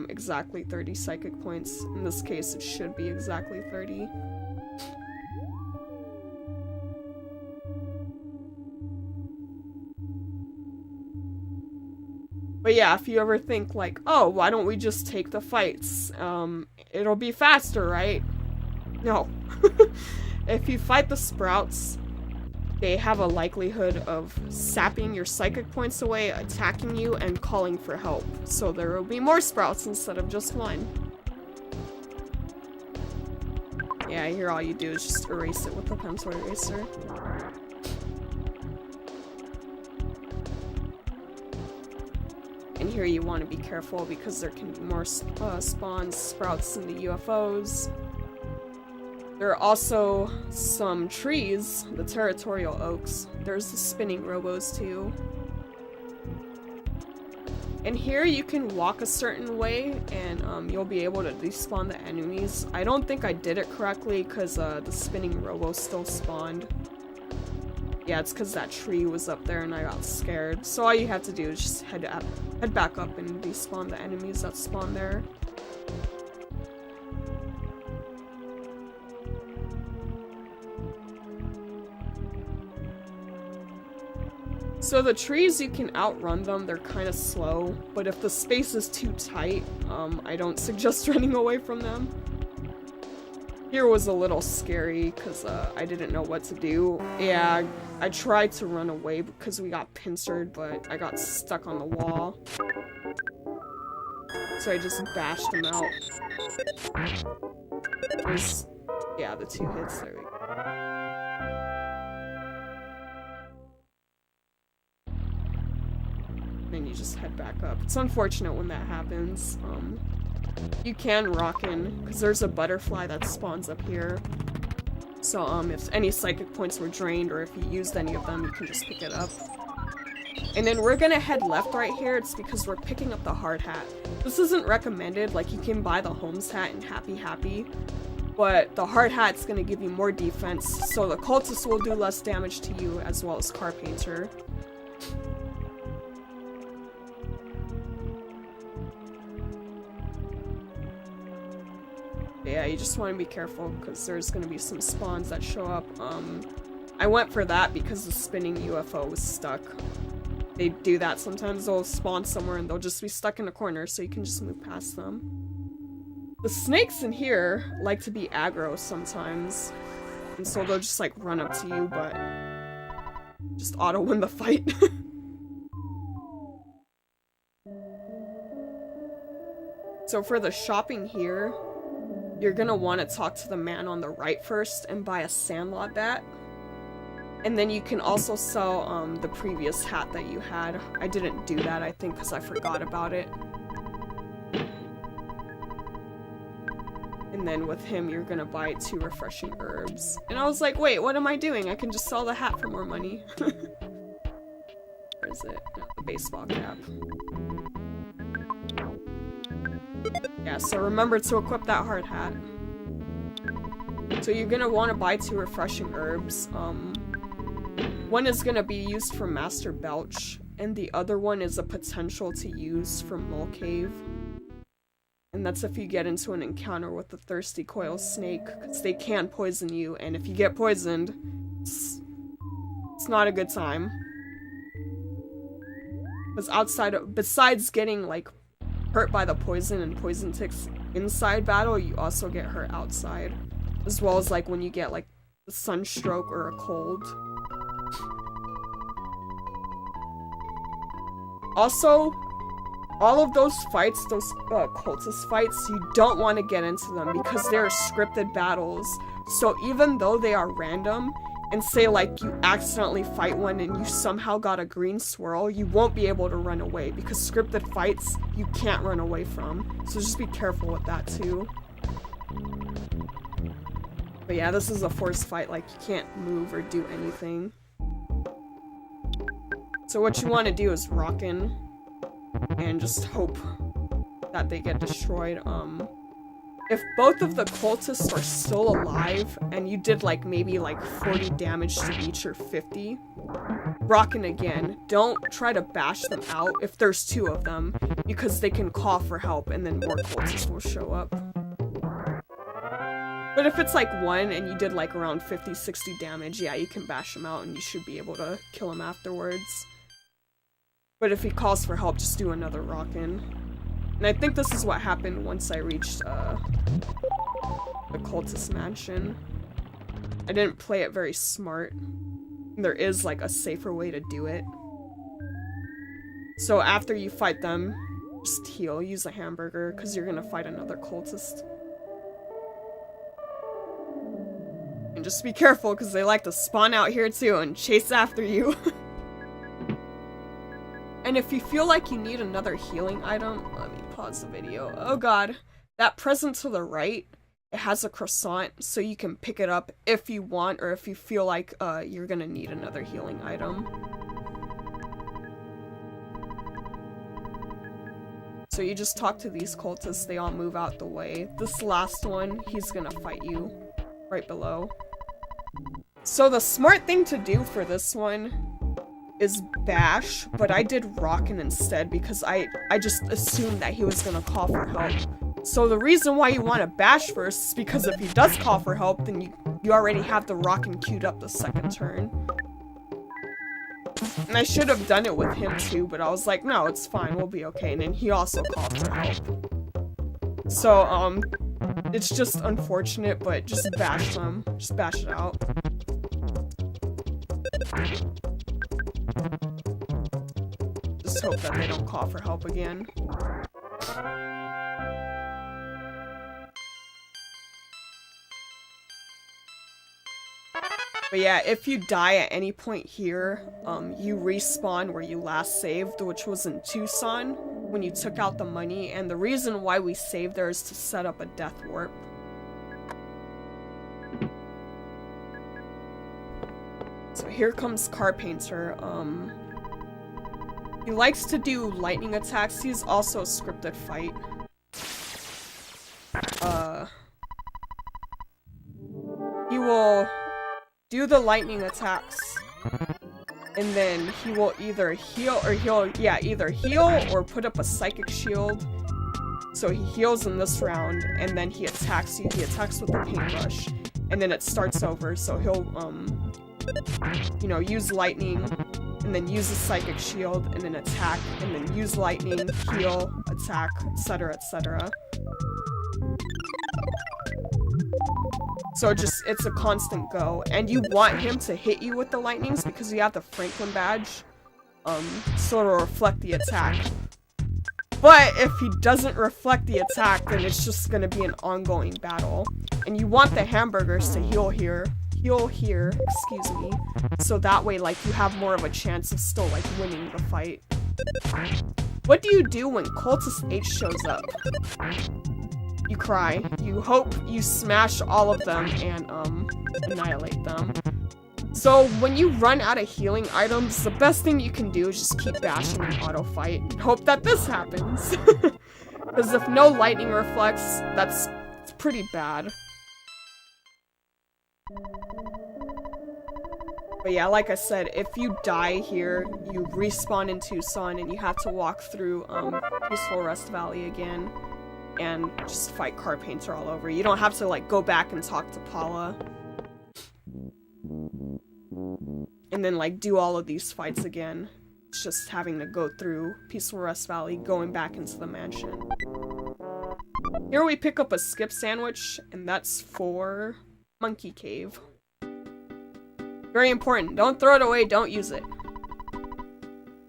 exactly 30 psychic points. In this case, it should be exactly 30. But yeah, if you ever think like, oh, why don't we just take the fights? It'll be faster, right? No. If you fight the sprouts, they have a likelihood of sapping your psychic points away, attacking you, and calling for help. So there will be more sprouts instead of just 1. Yeah, here all you do is just erase it with the pencil eraser. And here you want to be careful because there can be more spawns, sprouts in the UFOs. There are also some trees, the territorial oaks. There's the spinning robos too. And here you can walk a certain way and you'll be able to despawn the enemies. I don't think I did it correctly because the spinning robo still spawned. Yeah, it's because that tree was up there and I got scared. So all you have to do is just head back up and despawn the enemies that spawn there. So the trees, you can outrun them, they're kind of slow, but if the space is too tight, I don't suggest running away from them. Here was a little scary because I didn't know what to do. Yeah, I tried to run away because we got pincered, but I got stuck on the wall. So I just bashed him out. There's, yeah, the 2 hits, there we go. Then you just head back up. It's unfortunate when that happens. You can rock in, because there's a butterfly that spawns up here. So, if any psychic points were drained, or if you used any of them, you can just pick it up. And then we're gonna head left right here, it's because we're picking up the hard hat. This isn't recommended, like you can buy the Holmes hat and Happy, but the hard hat's gonna give you more defense, so the cultists will do less damage to you, as well as Car Painter. Yeah, you just want to be careful because there's going to be some spawns that show up. I went for that because the spinning UFO was stuck. They do that sometimes. They'll spawn somewhere and they'll just be stuck in a corner, so you can just move past them. The snakes in here like to be aggro sometimes, and so they'll just like run up to you, but just auto win the fight. So for the shopping here, you're gonna want to talk to the man on the right first and buy a Sandlot bat. And then you can also sell the previous hat that you had. I didn't do that, I think, because I forgot about it. And then with him, you're gonna buy 2 refreshing herbs. And I was like, wait, what am I doing? I can just sell the hat for more money. Where is it? No, the baseball cap. Yeah, so remember to equip that hard hat. So you're gonna want to buy 2 refreshing herbs. One is gonna be used for Master Belch, and the other one is a potential to use for Mole Cave. And that's if you get into an encounter with the Thirsty Coil Snake, because they can poison you, and if you get poisoned, it's not a good time. Because besides getting, like, hurt by the poison and poison ticks inside battle, you also get hurt outside. As well as, like, when you get, like, a sunstroke or a cold. Also, all of those fights, those cultist fights, you don't want to get into them because they're scripted battles. So even though they are random, and say like you accidentally fight one and you somehow got a green swirl, you won't be able to run away because scripted fights you can't run away from. So just be careful with that too. But yeah, this is a forced fight, like you can't move or do anything. So what you want to do is rock in and just hope that they get destroyed. if both of the cultists are still alive and you did like maybe like 40 damage to each or 50, rockin' again. Don't try to bash them out if there's 2 of them, because they can call for help and then more cultists will show up. But if it's like 1 and you did like around 50-60 damage, yeah, you can bash him out and you should be able to kill him afterwards. But if he calls for help, just do another rockin'. And I think this is what happened once I reached the cultist mansion. I didn't play it very smart. There is like a safer way to do it. So after you fight them, just heal, use a hamburger, because you're gonna fight another cultist. And just be careful, because they like to spawn out here too and chase after you. And if you feel like you need another healing item, let me pause the video. Oh god, that present to the right, it has a croissant, so you can pick it up if you want, or if you feel like you're gonna need another healing item. So you just talk to these cultists, they all move out the way. This last one, he's gonna fight you right below. So the smart thing to do for this one is bash, but I did rockin' instead because I just assumed that he was gonna call for help. So the reason why you want to bash first is because if he does call for help, then you already have the rockin' queued up the second turn. And I should have done it with him too, but I was like, no, it's fine, we'll be okay. And then he also called for help. So, it's just unfortunate, but just bash them. Just bash it out. Just hope that they don't call for help again. But yeah, if you die at any point here, you respawn where you last saved, which was in Tucson, when you took out the money, and the reason why we saved there is to set up a death warp. So here comes Carpenter. He likes to do lightning attacks. He's also a scripted fight. He will do the lightning attacks, and then he will either heal or put up a psychic shield. So he heals in this round, and then he attacks you. He attacks with the paintbrush, and then it starts over. So he'll you know, use lightning, and then use a psychic shield, and then attack, and then use lightning, heal, attack, etc., etc. So it's a constant go, and you want him to hit you with the lightnings because you have the Franklin badge, so it'll reflect the attack. But if he doesn't reflect the attack, then it's just gonna be an ongoing battle. And you want the hamburgers to heal here, excuse me, so that way, like, you have more of a chance of still, like, winning the fight. What do you do when Cultist H shows up? You cry. You hope you smash all of them and, annihilate them. So, when you run out of healing items, the best thing you can do is just keep bashing and auto-fight and hope that this happens. Because if no lightning reflects, that's pretty bad. But yeah, like I said, if you die here, you respawn in Tucson and you have to walk through, Peaceful Rest Valley again. And just fight Carpenter all over. You don't have to, like, go back and talk to Paula. And then, like, do all of these fights again. It's just having to go through Peaceful Rest Valley, going back into the mansion. Here we pick up a skip sandwich, and that's for Monkey Cave. Very important. Don't throw it away, don't use it.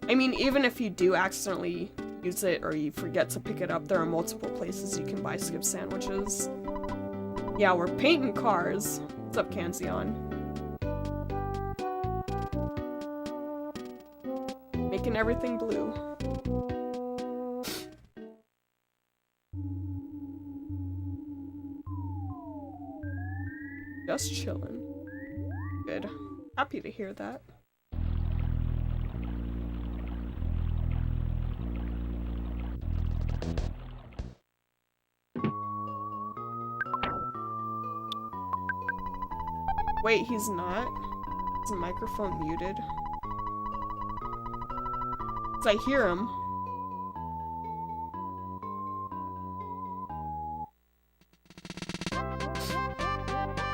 I mean, even if you do accidentally use it or you forget to pick it up, there are multiple places you can buy skip sandwiches. Yeah, we're painting cars. What's up, Kanzion? Making everything blue. Just chillin'. Good. Happy to hear that. Wait, he's not? Is the microphone muted? 'Cause I hear him.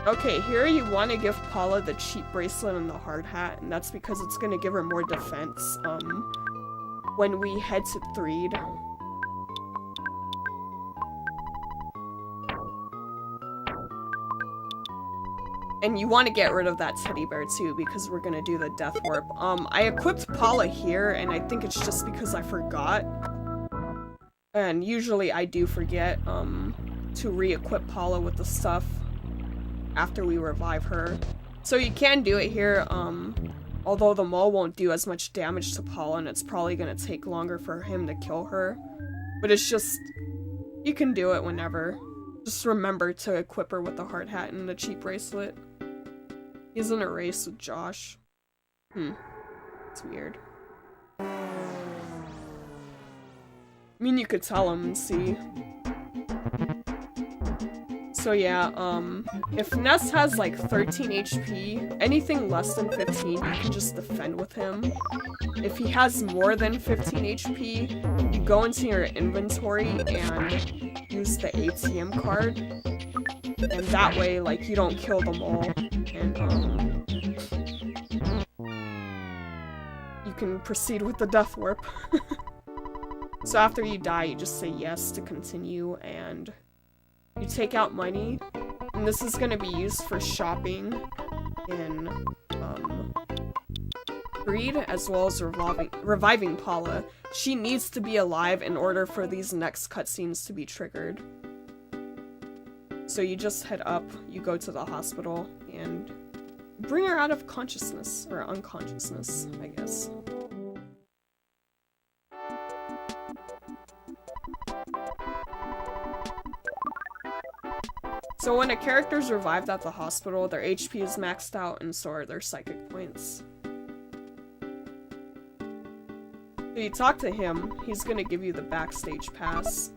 Okay, here you want to give Paula the cheap bracelet and the hard hat, and that's because it's going to give her more defense, when we head to Threed. And you want to get rid of that teddy bear too, because we're gonna do the death warp. I equipped Paula here, and I think it's just because I forgot. And usually I do forget, to re-equip Paula with the stuff after we revive her. So you can do it here, although the mole won't do as much damage to Paula, and it's probably gonna take longer for him to kill her. But it's just, you can do it whenever. Just remember to equip her with the hard hat and the cheap bracelet. He's in a race with Josh. It's weird. I mean, you could tell him and see. So yeah, if Ness has like 13 HP, anything less than 15, you can just defend with him. If he has more than 15 HP, you go into your inventory and use the ATM card. And that way, like, you don't kill them all. And, you can proceed with the death warp. So after you die, you just say yes to continue, and you take out money. And this is gonna be used for shopping in, Breed, as well as reviving Paula. She needs to be alive in order for these next cutscenes to be triggered. So you just head up, you go to the hospital, and bring her out of consciousness, or unconsciousness, I guess. So when a character's revived at the hospital, their HP is maxed out, and so are their psychic points. So you talk to him, he's gonna give you the backstage pass.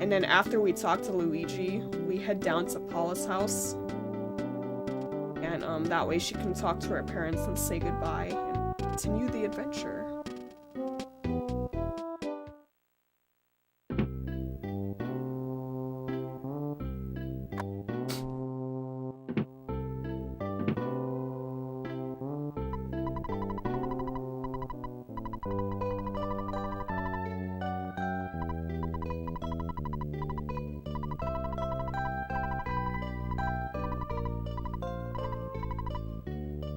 And then after we talk to Luigi, we head down to Paula's house. And that way she can talk to her parents and say goodbye and continue the adventure.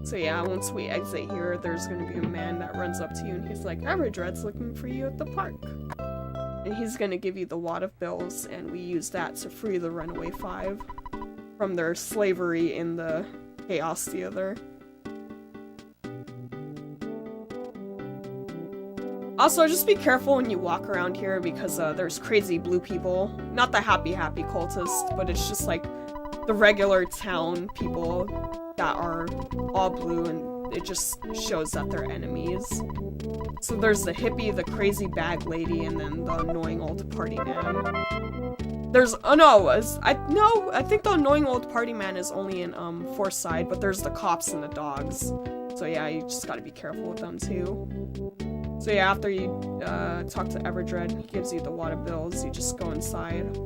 So yeah, once we exit here, there's gonna be a man that runs up to you and he's like, Everdread's looking for you at the park. And he's gonna give you the wad of bills, and we use that to free the Runaway Five from their slavery in the Chaos Theater. Also, just be careful when you walk around here because there's crazy blue people. Not the happy cultists, but it's just like the regular town people that are all blue, and it just shows that they're enemies. So there's the hippie, the crazy bag lady, and then the annoying old party man. There's, I think the annoying old party man is only in, Forsyth, but there's the cops and the dogs. So yeah, you just gotta be careful with them too. So yeah, after you, talk to Everdread, he gives you the wad of bills, you just go inside.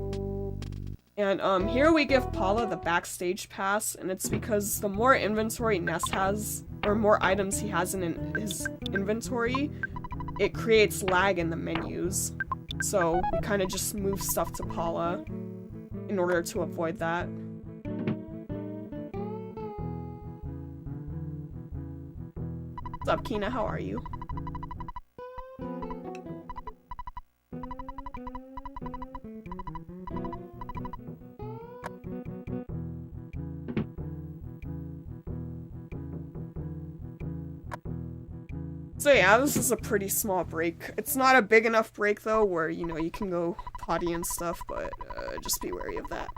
And, here we give Paula the backstage pass, and it's because the more inventory Ness has, or more items he has in his inventory, it creates lag in the menus. So we kind of just move stuff to Paula in order to avoid that. What's up, Kina? How are you? So yeah, this is a pretty small break. It's not a big enough break though, where, you know, you can go potty and stuff, but just be wary of that.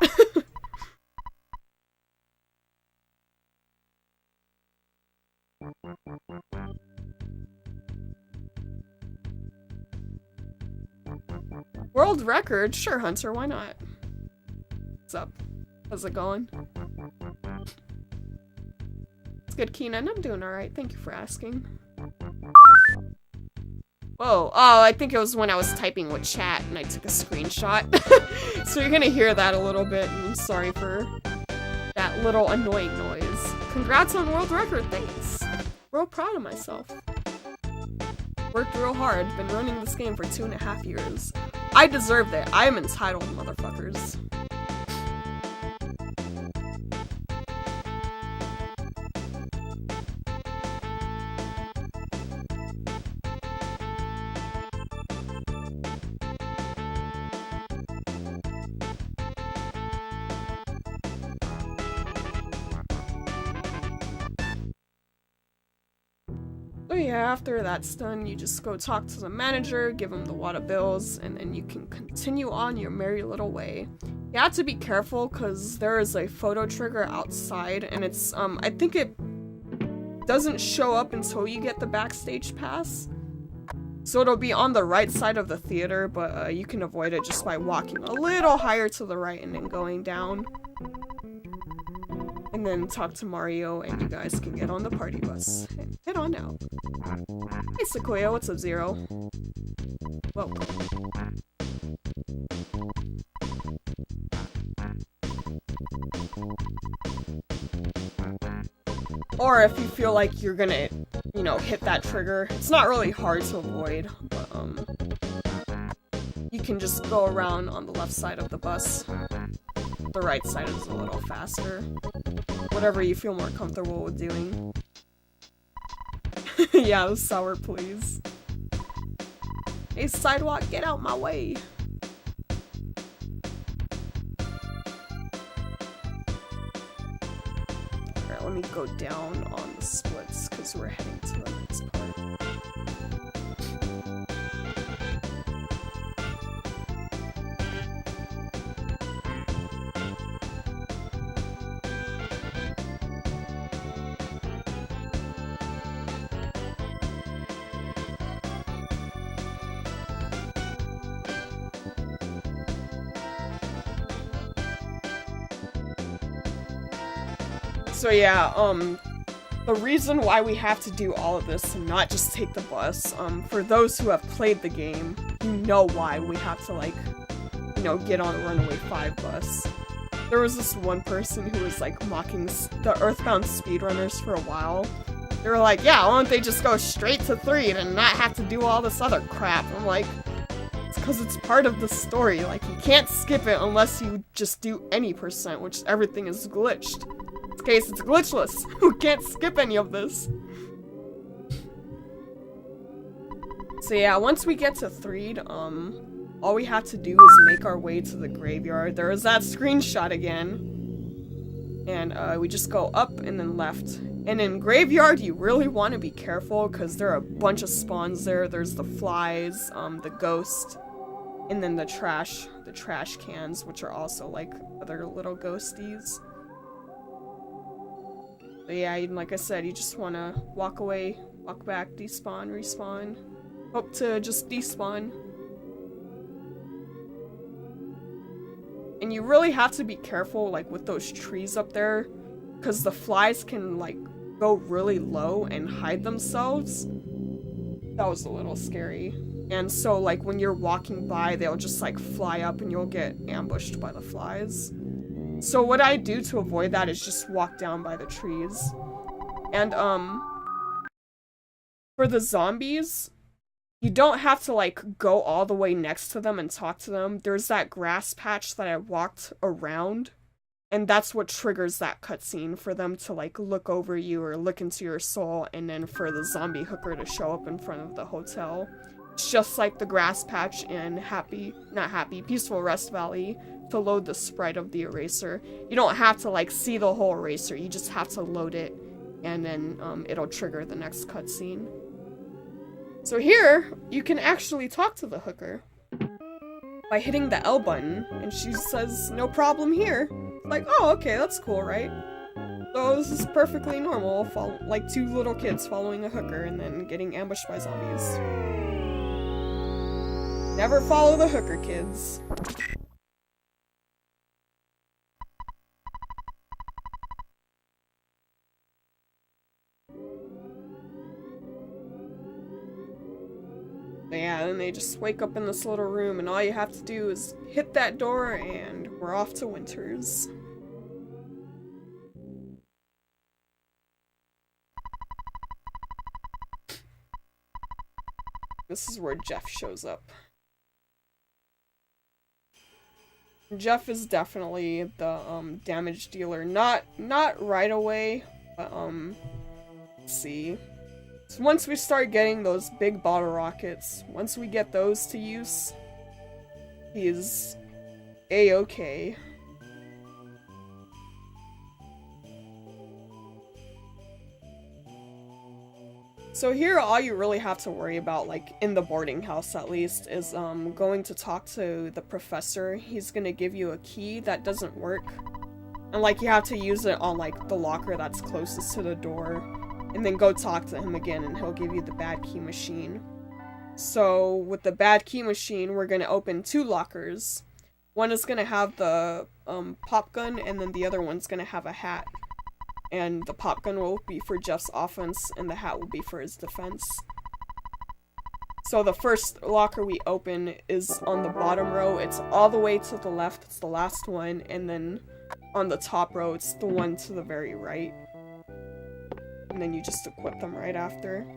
World record? Sure, Hunter, why not? What's up? How's it going? It's good, Keenan. I'm doing alright. Thank you for asking. Whoa. Oh, I think it was when I was typing with chat and I took a screenshot. So you're gonna hear that a little bit, and I'm sorry for that little annoying noise. Congrats on world record, thanks. Real proud of myself. Worked real hard, been running this game for 2.5 years. I deserved it. I am entitled, motherfuckers. So yeah, after that's done, you just go talk to the manager, give him the water bills, and then you can continue on your merry little way. You have to be careful because there is a photo trigger outside, and it's, I think it doesn't show up until you get the backstage pass. So it'll be on the right side of the theater, but you can avoid it just by walking a little higher to the right and then going down. And then talk to Mario, and you guys can get on the party bus and head on out. Hey Sequoia, what's up, Zero? Whoa. Or if you feel like you're gonna, you know, hit that trigger, it's not really hard to avoid, but you can just go around on the left side of the bus. The right side is a little faster. Whatever you feel more comfortable with doing. Yeah, the sour, please. Hey, sidewalk, get out my way. Alright, let me go down on the splits, because we're heading to the next part. So yeah, the reason why we have to do all of this and not just take the bus, for those who have played the game, you know why we have to, like, you know, get on the Runaway 5 bus. There was this one person who was, like, mocking the Earthbound speedrunners for a while. They were like, yeah, why don't they just go straight to 3 and not have to do all this other crap? I'm like, it's because it's part of the story. Like, you can't skip it unless you just do any percent, which everything is glitched. In this case, it's glitchless. We can't skip any of this. So yeah, once we get to Threed, all we have to do is make our way to the graveyard. There is that screenshot again. And we just go up and then left. And in graveyard, you really want to be careful because there are a bunch of spawns there. There's the flies, the ghost, and then the trash cans, which are also like other little ghosties. But yeah, like I said, you just want to walk away, walk back, despawn, respawn. Hope to just despawn. And you really have to be careful, like, with those trees up there, because the flies can, like, go really low and hide themselves. That was a little scary. And so, like, when you're walking by, they'll just, like, fly up and you'll get ambushed by the flies. So what I do to avoid that is just walk down by the trees. And, for the zombies, you don't have to, like, go all the way next to them and talk to them. There's that grass patch that I walked around, and that's what triggers that cutscene for them to, like, look over you or look into your soul, and then for the zombie hooker to show up in front of the hotel. It's just like the grass patch in Peaceful Rest Valley to load the sprite of the eraser. You don't have to, like, see the whole eraser, you just have to load it, and then, it'll trigger the next cutscene. So here, you can actually talk to the hooker by hitting the L button, and she says, no problem here. Like, oh, okay, that's cool, right? So this is perfectly normal, like two little kids following a hooker and then getting ambushed by zombies. Never follow the hooker, kids. Yeah, and they just wake up in this little room, and all you have to do is hit that door, and we're off to Winters. This is where Jeff shows up. Jeff is definitely the damage dealer. Not right away, but let's see. So once we start getting those big bottle rockets, once we get those to use, he is a-okay. So here, all you really have to worry about, like, in the boarding house at least, is going to talk to the professor. He's gonna give you a key that doesn't work. And, like, you have to use it on, like, the locker that's closest to the door. And then go talk to him again, and he'll give you the bad key machine. So, with the bad key machine, we're gonna open 2 lockers. One is gonna have the pop gun, and then the other one's gonna have a hat. And the pop gun will be for Jeff's offense, and the hat will be for his defense. So the first locker we open is on the bottom row. It's all the way to the left. It's the last one. And then on the top row, it's the one to the very right. And then you just equip them right after.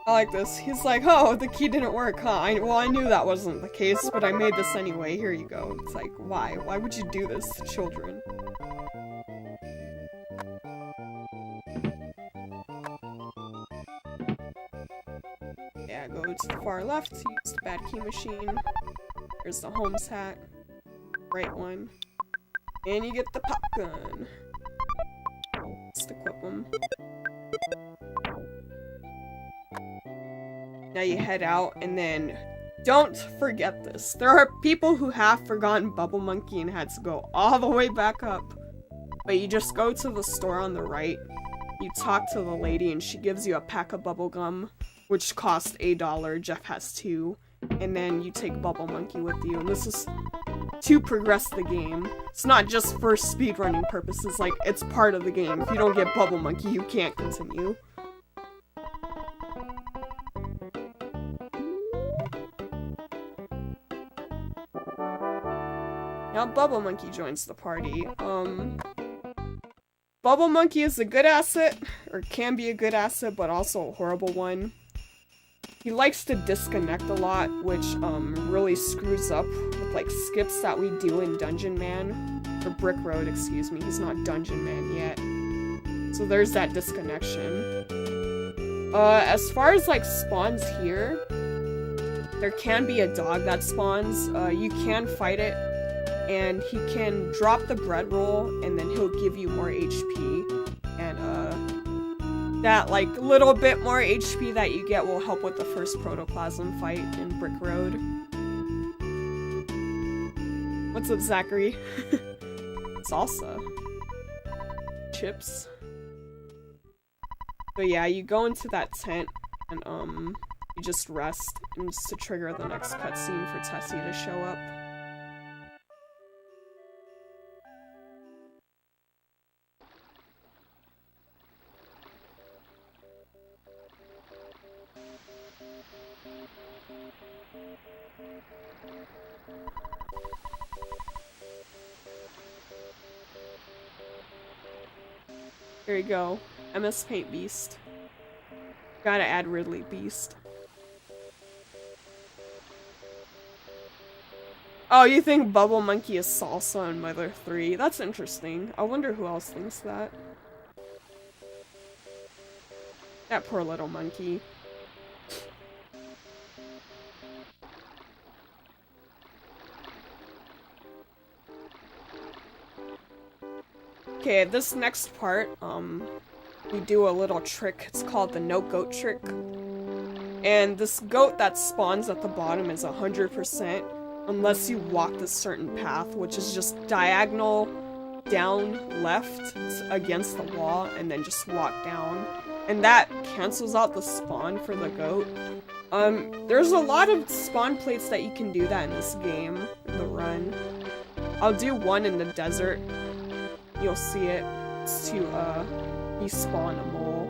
I like this. He's like, oh, the key didn't work, huh? Well, I knew that wasn't the case, but I made this anyway. Here you go. It's like, why? Why would you do this to children? Yeah, go to the far left, use the bad key machine. There's the Holmes hat. Right one. And you get the pop gun. Just equip them. Now you head out, and then don't forget this. There are people who have forgotten Bubble Monkey and had to go all the way back up. But you just go to the store on the right, you talk to the lady, and she gives you a pack of bubble gum, which costs $1. Jeff has 2. And then you take Bubble Monkey with you, and this is to progress the game. It's not just for speedrunning purposes, like, it's part of the game. If you don't get Bubble Monkey, you can't continue. Now Bubble Monkey joins the party. Bubble Monkey is a good asset, or can be a good asset, but also a horrible one. He likes to disconnect a lot, which really screws up with, like, skips that we do in Dungeon Man. Or Brick Road, excuse me. He's not Dungeon Man yet. So there's that disconnection. As far as, like, spawns here, there can be a dog that spawns. You can fight it, and he can drop the bread roll, and then he'll give you more HP. And, that, like, little bit more HP that you get will help with the first protoplasm fight in Brick Road. What's up, Zachary? Salsa. Chips. But yeah, you go into that tent, and, you just rest, and just to trigger the next cutscene for Tessie to show up. There you go. MS Paint Beast. Gotta add Ridley Beast. Oh, you think Bubble Monkey is salsa in Mother 3? That's interesting. I wonder who else thinks that. That poor little monkey. Okay, this next part, we do a little trick. It's called the no goat trick. And this goat that spawns at the bottom is 100% unless you walk this certain path, which is just diagonal down left against the wall and then just walk down. And that cancels out the spawn for the goat. There's a lot of spawn plates that you can do that in this game, in the run. I'll do one in the desert. You'll see it. It's to, despawn a mole.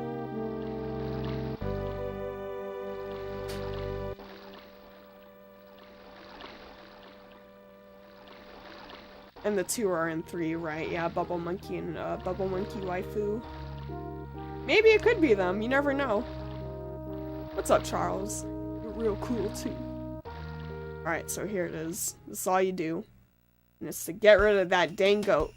And the two are in 3, right? Yeah, Bubble Monkey and, Bubble Monkey Waifu. Maybe it could be them, you never know. What's up, Charles? You're real cool, too. Alright, so here it is. This is all you do. And it's to get rid of that dang goat.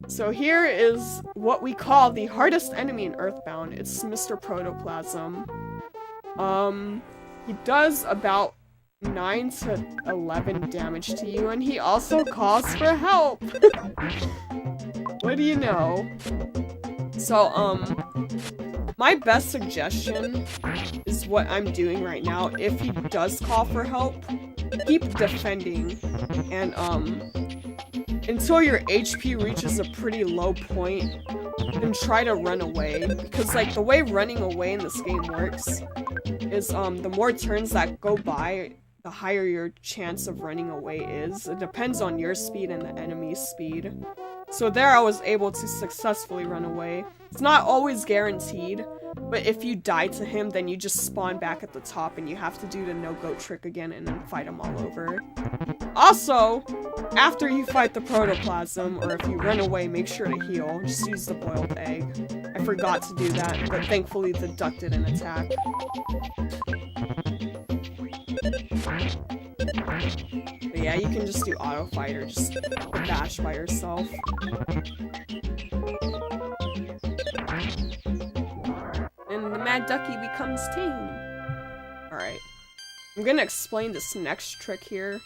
So here is what we call the hardest enemy in Earthbound. It's Mr. Protoplasm. He does about 9 to 11 damage to you, and he also calls for help! What do you know? So, my best suggestion is what I'm doing right now. If he does call for help, keep defending, and, until your HP reaches a pretty low point, and try to run away. Because, like, the way running away in this game works is, the more turns that go by, the higher your chance of running away is. It depends on your speed and the enemy's speed. So there I was able to successfully run away. It's not always guaranteed, but if you die to him, then you just spawn back at the top and you have to do the no-goat trick again and then fight him all over. Also, after you fight the protoplasm, or if you run away, make sure to heal. Just use the boiled egg. I forgot to do that, but thankfully deducted an attack. But yeah, you can just do auto fight or just bash by yourself. And the Mad Ducky becomes tame. Alright. I'm gonna explain this next trick here.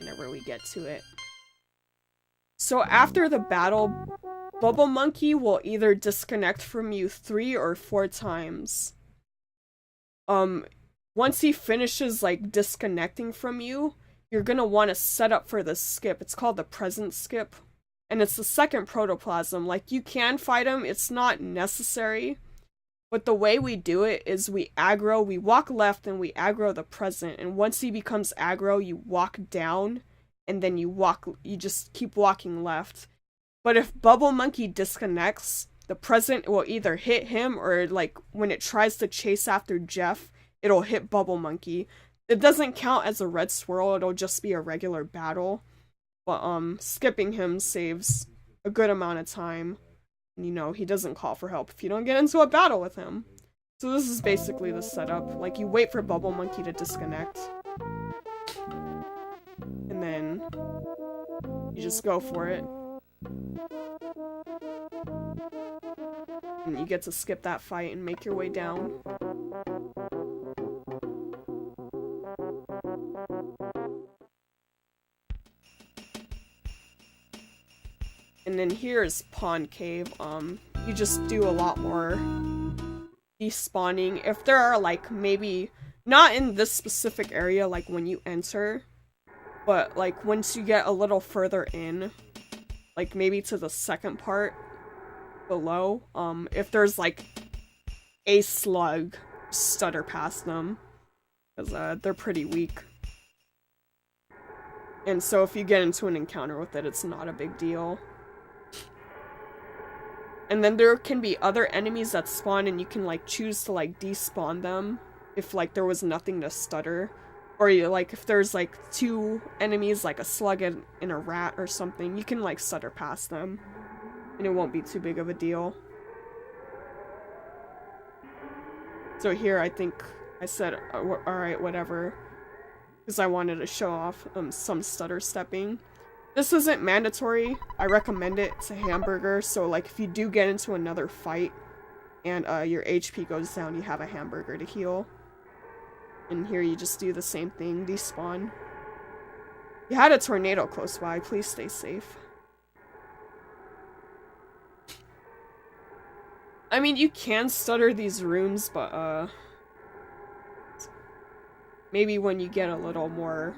Whenever we get to it. So after the battle, Bubble Monkey will either disconnect from you 3 or 4 times. Once he finishes, like, disconnecting from you, you're gonna want to set up for the skip. It's called the present skip. And it's the second protoplasm. Like, you can fight him, it's not necessary. But the way we do it is we walk left and we aggro the present. And once he becomes aggro, you walk down. And then you just keep walking left. But if Bubble Monkey disconnects, the present will either hit him or, like, when it tries to chase after Jeff, it'll hit Bubble Monkey. It doesn't count as a red swirl, it'll just be a regular battle. But, skipping him saves a good amount of time. You know, he doesn't call for help if you don't get into a battle with him. So this is basically the setup. Like, you wait for Bubble Monkey to disconnect. And then you just go for it. And you get to skip that fight and make your way down. And then here's Pond Cave. You just do a lot more despawning. If there are, like, maybe not in this specific area, like when you enter, but like once you get a little further in, like maybe to the second part below, if there's like a slug, stutter past them, because they're pretty weak. And so if you get into an encounter with it, it's not a big deal. And then there can be other enemies that spawn and you can like choose to like despawn them if like there was nothing to stutter. Or you like if there's like 2 enemies like a slug and a rat or something, you can like stutter past them. And it won't be too big of a deal. So here I think I said alright, whatever. Because I wanted to show off some stutter stepping. This isn't mandatory. I recommend it to Hamburger, so like if you do get into another fight, and your HP goes down, you have a hamburger to heal. And here you just do the same thing, despawn. You had a tornado close by, please stay safe. I mean, you can stutter these rooms, but maybe when you get a little more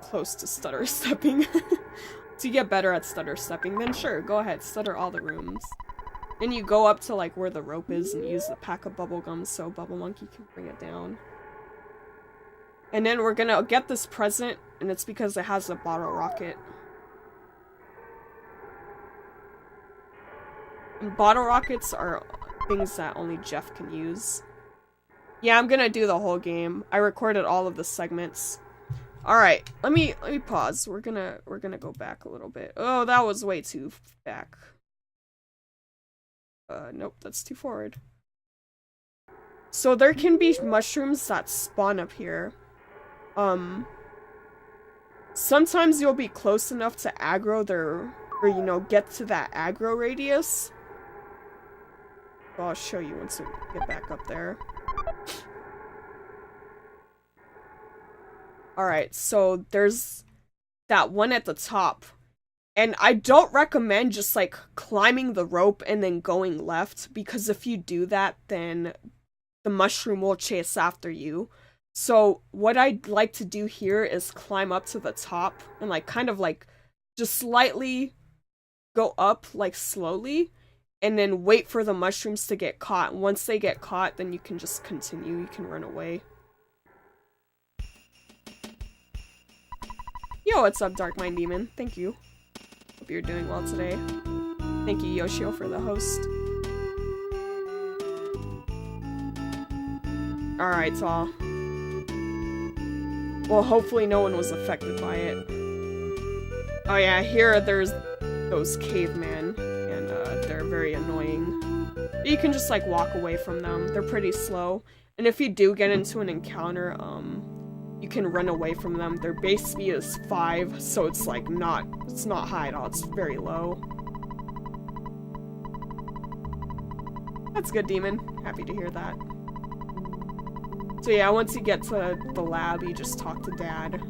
close to stutter stepping. So you get better at stutter stepping, then sure, go ahead, stutter all the rooms. Then you go up to like where the rope is and use the pack of bubblegum so Bubble Monkey can bring it down. And then we're gonna get this present, and it's because it has a bottle rocket. And bottle rockets are things that only Jeff can use. Yeah, I'm gonna do the whole game. I recorded all of the segments. Alright, let me pause. We're gonna go back a little bit. Oh, that was way too back. Nope, that's too forward. So there can be mushrooms that spawn up here. Sometimes you'll be close enough to aggro their, or you know, get to that aggro radius. So I'll show you once we get back up there. Alright, so there's that one at the top. And I don't recommend just like climbing the rope and then going left, because if you do that, then the mushroom will chase after you. So what I'd like to do here is climb up to the top and like kind of like just slightly go up like slowly and then wait for the mushrooms to get caught. Once they get caught, then you can just continue. You can run away. Yo, what's up, Dark Mind Demon? Thank you. Hope you're doing well today. Thank you, Yoshio, for the host. Alright, so well, hopefully no one was affected by it. Oh yeah, here there's those cavemen, and they're very annoying. You can just like walk away from them. They're pretty slow. And if you do get into an encounter, you can run away from them. Their base speed is 5, so it's like it's not high at all, it's very low. That's good, Demon. Happy to hear that. So yeah, once you get to the lab, you just talk to Dad.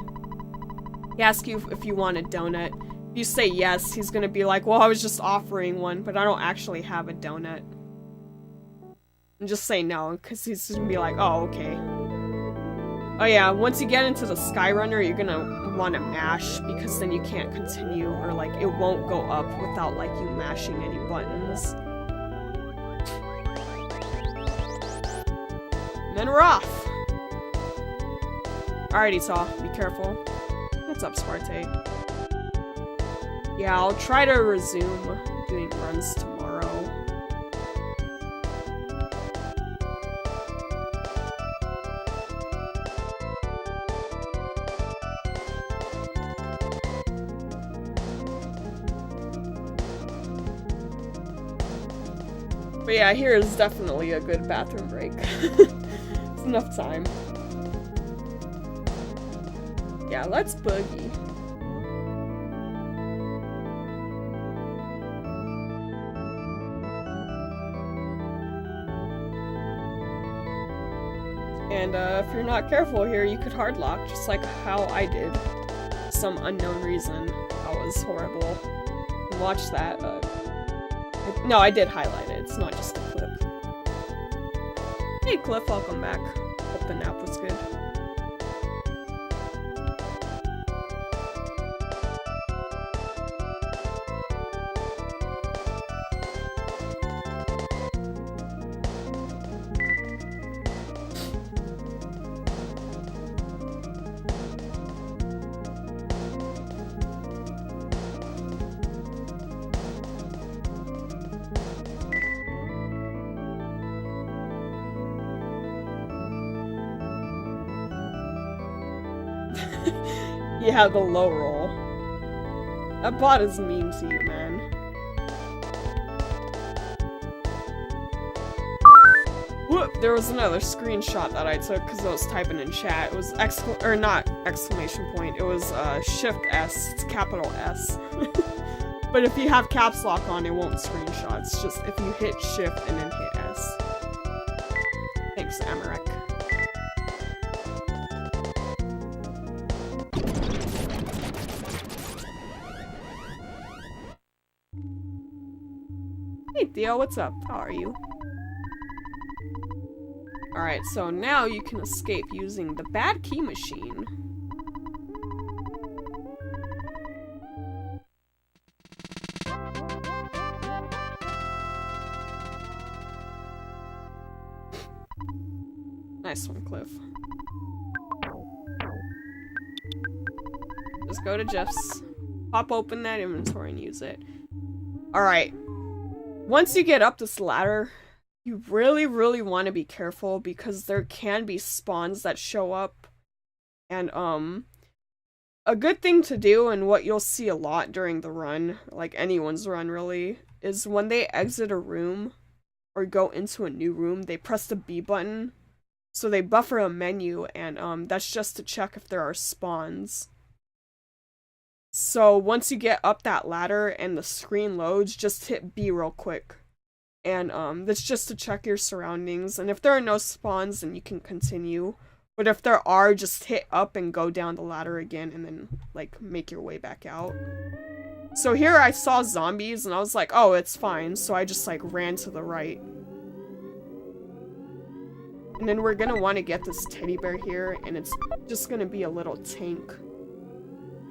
He asks you if you want a donut. If you say yes, he's gonna be like, well, I was just offering one, but I don't actually have a donut. And just say no, because he's gonna be like, oh, okay. Oh yeah, once you get into the Skyrunner, you're gonna want to mash, because then you can't continue, or like, it won't go up without like you mashing any buttons. And then we're off! Alrighty, Saw, be careful. What's up, Sparte? Yeah, I'll try to resume doing runs tomorrow. But yeah, here is definitely a good bathroom break. It's enough time. Yeah, let's boogie. And if you're not careful here, you could hardlock, just like how I did. For some unknown reason. That was horrible. Watch that. No, I did highlight it. It's not just a clip. Hey, Cliff, welcome back. Hope the nap was good. Yeah, the low roll. That bot is mean to you, man. Whoop! There was another screenshot that I took because I was typing in chat. It was not exclamation point. It was Shift S. It's capital S. But if you have caps lock on, it won't screenshot. It's just if you hit shift and then hit S. Thanks, Amarek. Hey Theo, what's up? How are you? Alright, so now you can escape using the bad key machine. Nice one, Cliff. Just go to Jeff's, pop open that inventory and use it. Alright. Once you get up this ladder, you really, really want to be careful because there can be spawns that show up. And, a good thing to do, and what you'll see a lot during the run, like anyone's run really, is when they exit a room or go into a new room, they press the B button. So they buffer a menu, and that's just to check if there are spawns. So once you get up that ladder and the screen loads, just hit B real quick. And that's just to check your surroundings. And if there are no spawns, then you can continue. But if there are, just hit up and go down the ladder again and then, like, make your way back out. So here I saw zombies and I was like, oh, it's fine. So I just, like, ran to the right. And then we're gonna want to get this teddy bear here, and it's just gonna be a little tank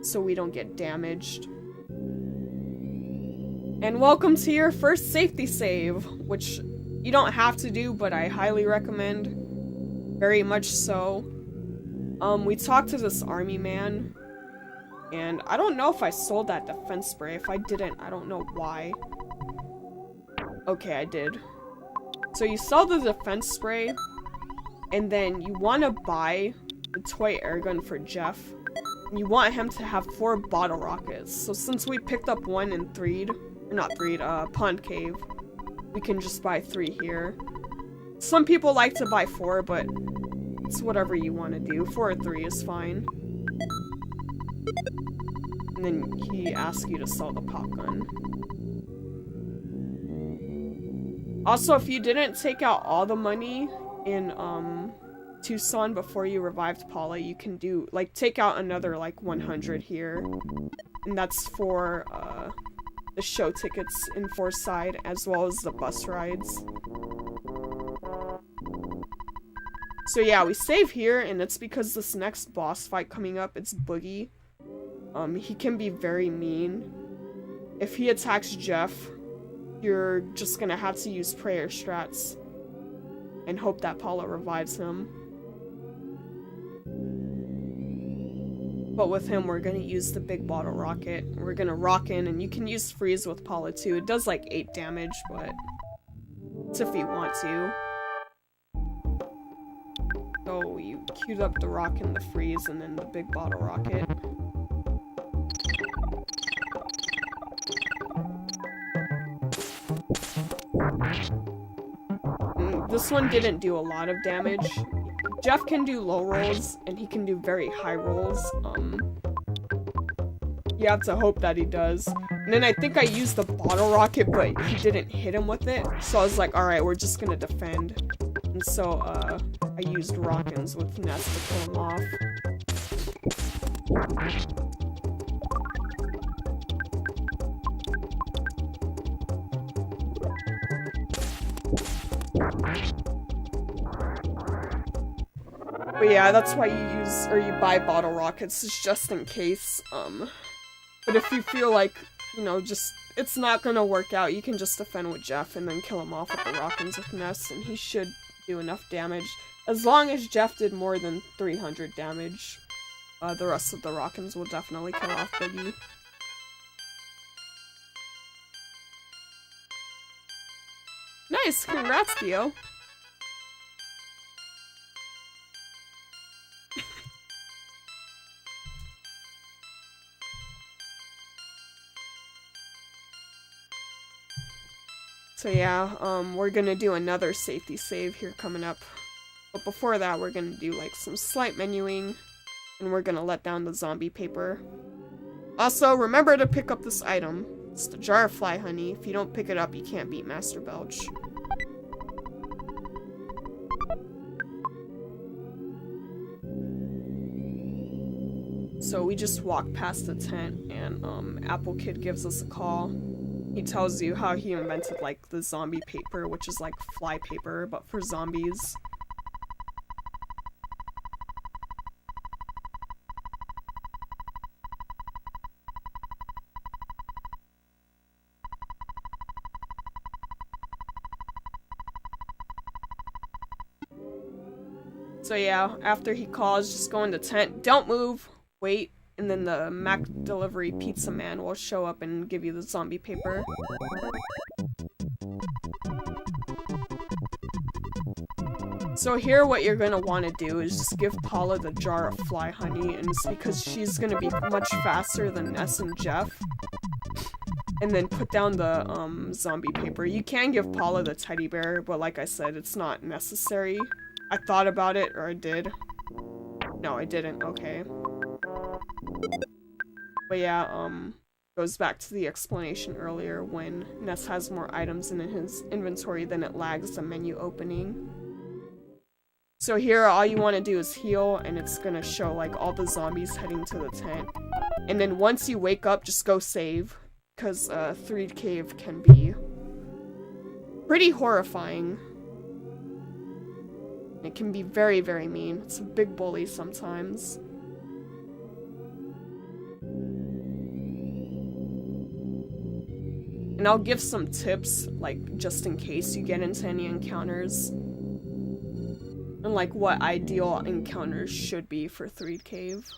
so we don't get damaged. And welcome to your first safety save, which you don't have to do, but I highly recommend. Very much so. We talked to this army man, and I don't know if I sold that defense spray. If I didn't, I don't know why. Okay, I did. So you sell the defense spray, and then you want to buy the toy airgun for Jeff. And you want him to have 4 bottle rockets. So since we picked up 1 in Pond Cave, we can just buy 3 here. Some people like to buy 4, but it's whatever you want to do. 4 or 3 is fine. And then he asks you to sell the pop gun. Also, if you didn't take out all the money in Tucson before you revived Paula, you can do, like, take out another, like, 100 here. And that's for the show tickets in Forsyth, as well as the bus rides. So yeah, we save here, and it's because this next boss fight coming up, it's Boogie. He can be very mean. If he attacks Jeff, you're just gonna have to use prayer strats and hope that Paula revives him. But with him, we're gonna use the big bottle rocket. We're gonna rock in, and you can use freeze with Paula too. It does like 8 damage, but it's if you want to. So you queued up the rock and the freeze, and then the big bottle rocket. This one didn't do a lot of damage. Jeff can do low rolls, and he can do very high rolls. You have to hope that he does. And then I think I used the bottle rocket, but he didn't hit him with it. So I was like, alright, we're just gonna defend. And so, I used rockins with Nest to kill him off. But yeah, that's why you use, or you buy bottle rockets, it's just in case. But if you feel like, you know, just, it's not gonna work out, you can just defend with Jeff and then kill him off with the rockins with Nest, and he should do enough damage. As long as Jeff did more than 300 damage, the rest of the rockins will definitely kill off Boogie. Nice! Congrats, Theo! So yeah, we're gonna do another safety save here coming up. But before that, we're gonna do like some slight menuing, and we're gonna let down the zombie paper. Also, remember to pick up this item. It's the jar of fly honey. If you don't pick it up, you can't beat Master Belch. So we just walk past the tent, and Apple Kid gives us a call. He tells you how he invented like the zombie paper, which is like fly paper, but for zombies. So yeah, after he calls, just go in the tent, don't move, wait, and then the Mac Delivery Pizza Man will show up and give you the zombie paper. So here what you're gonna want to do is just give Paula the jar of fly honey, and it's because she's gonna be much faster than Ness and Jeff. And then put down the zombie paper. You can give Paula the teddy bear, but like I said, it's not necessary. I thought about it, or I did. No, I didn't, okay. But yeah, goes back to the explanation earlier when Ness has more items in his inventory than it lags the menu opening. So here, all you want to do is heal, and it's gonna show like all the zombies heading to the tent. And then once you wake up, just go save, because Threed Cave can be pretty horrifying. It can be very, very mean. It's a big bully sometimes. And I'll give some tips, like, just in case you get into any encounters. And, like, what ideal encounters should be for Threed Cave.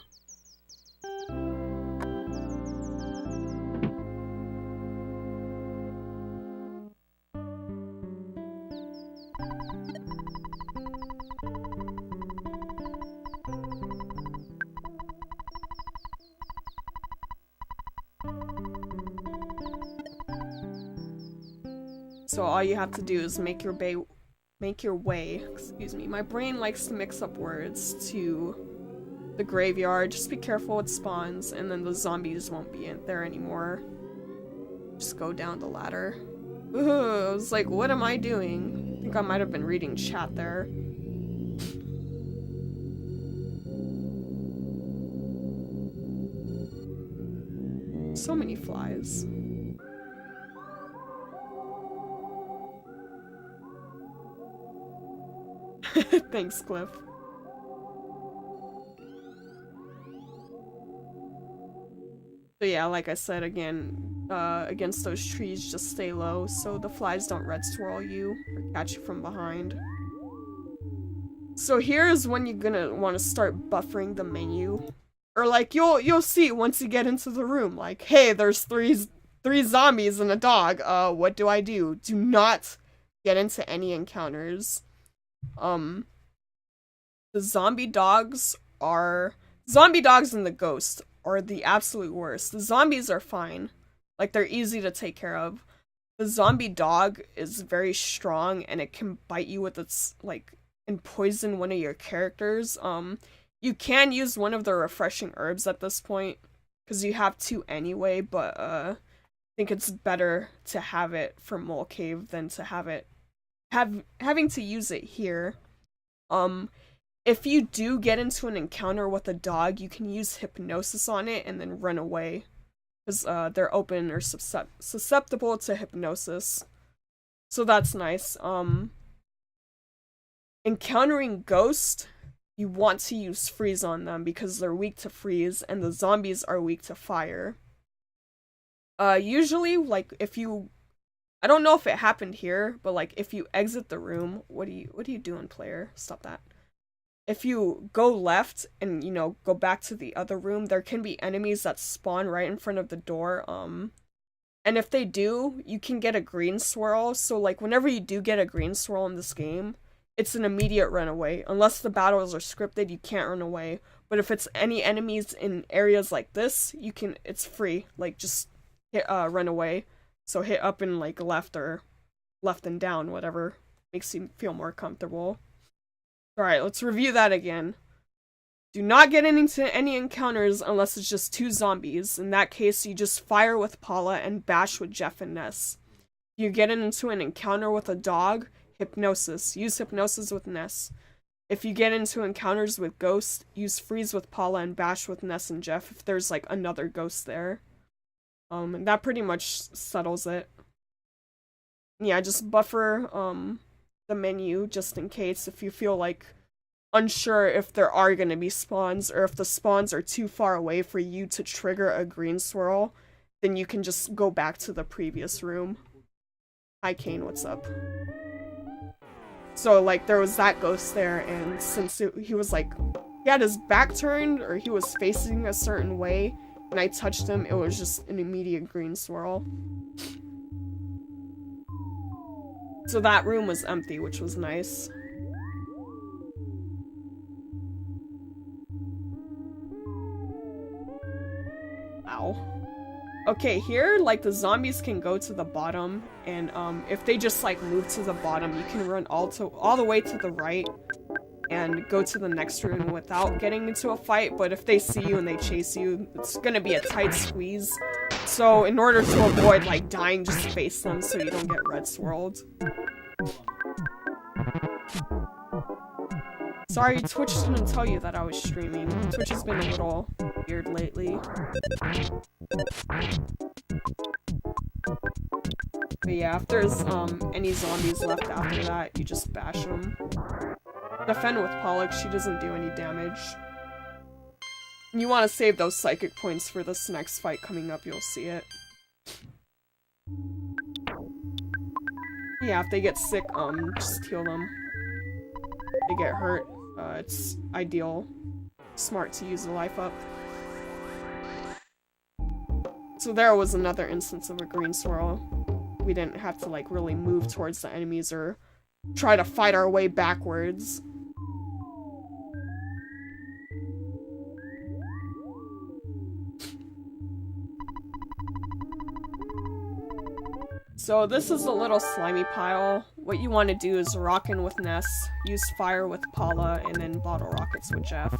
So all you have to do is make your way, excuse me, my brain likes to mix up words, to the graveyard. Just be careful with spawns, and then the zombies won't be in there anymore. Just go down the ladder. Ooh, I was like, what am I doing? I think I might have been reading chat there. So many flies. Thanks, Cliff. So yeah, like I said again, against those trees, just stay low so the flies don't red swirl you or catch you from behind. So here's when you're gonna want to start buffering the menu. Or like, you'll see once you get into the room, like, hey, there's three zombies and a dog. What do? Do not get into any encounters. The zombie dogs and the ghost are the absolute worst. The zombies are fine. Like, they're easy to take care of. The zombie dog is very strong, and it can bite you with its, like, and poison one of your characters. You can use one of the refreshing herbs at this point, because you have two anyway, but, I think it's better to have it for Mole Cave than to having to use it here. If you do get into an encounter with a dog, you can use hypnosis on it and then run away, because they're open or susceptible to hypnosis. So that's nice. Encountering ghosts, you want to use freeze on them because they're weak to freeze, and the zombies are weak to fire. Usually, like, I don't know if it happened here, but like if you exit the room, what are you doing, player? Stop that. If you go left and, you know, go back to the other room, there can be enemies that spawn right in front of the door. And if they do, you can get a green swirl. So like whenever you do get a green swirl in this game, it's an immediate runaway. Unless the battles are scripted, you can't run away. But if it's any enemies in areas like this, it's free. Like, just hit run away. So hit up and like left, or left and down, whatever makes you feel more comfortable. Alright, let's review that again. Do not get into any encounters unless it's just 2 zombies. In that case, you just fire with Paula and bash with Jeff and Ness. You get into an encounter with a dog, hypnosis. Use hypnosis with Ness. If you get into encounters with ghosts, use freeze with Paula and bash with Ness and Jeff if there's like another ghost there. And that pretty much settles it. Yeah, just buffer the menu just in case if you feel like unsure if there are going to be spawns or if the spawns are too far away for you to trigger a green swirl, then you can just go back to the previous room. Hi Kane, what's up? So like there was that ghost there, and since he was like, he had his back turned or he was facing a certain way and I touched him, it was just an immediate green swirl. So that room was empty, which was nice. Ow. Okay, here, like, the zombies can go to the bottom, and, if they just, like, move to the bottom, you can run all the way to the right and go to the next room without getting into a fight, but if they see you and they chase you, it's gonna be a tight squeeze. So, in order to avoid, like, dying, just face them so you don't get red swirled. Sorry, Twitch didn't tell you that I was streaming. Twitch has been a little weird lately. But yeah, if there's any zombies left after that, you just bash them. Defend with Pollock, she doesn't do any damage. You want to save those psychic points for this next fight coming up, you'll see it. Yeah, if they get sick, just heal them. If they get hurt, it's ideal. Smart to use the life up. So there was another instance of a green swirl. We didn't have to like really move towards the enemies or try to fight our way backwards. So this is a little slimy pile. What you want to do is rockin' with Ness, use fire with Paula, and then bottle rockets with Jeff.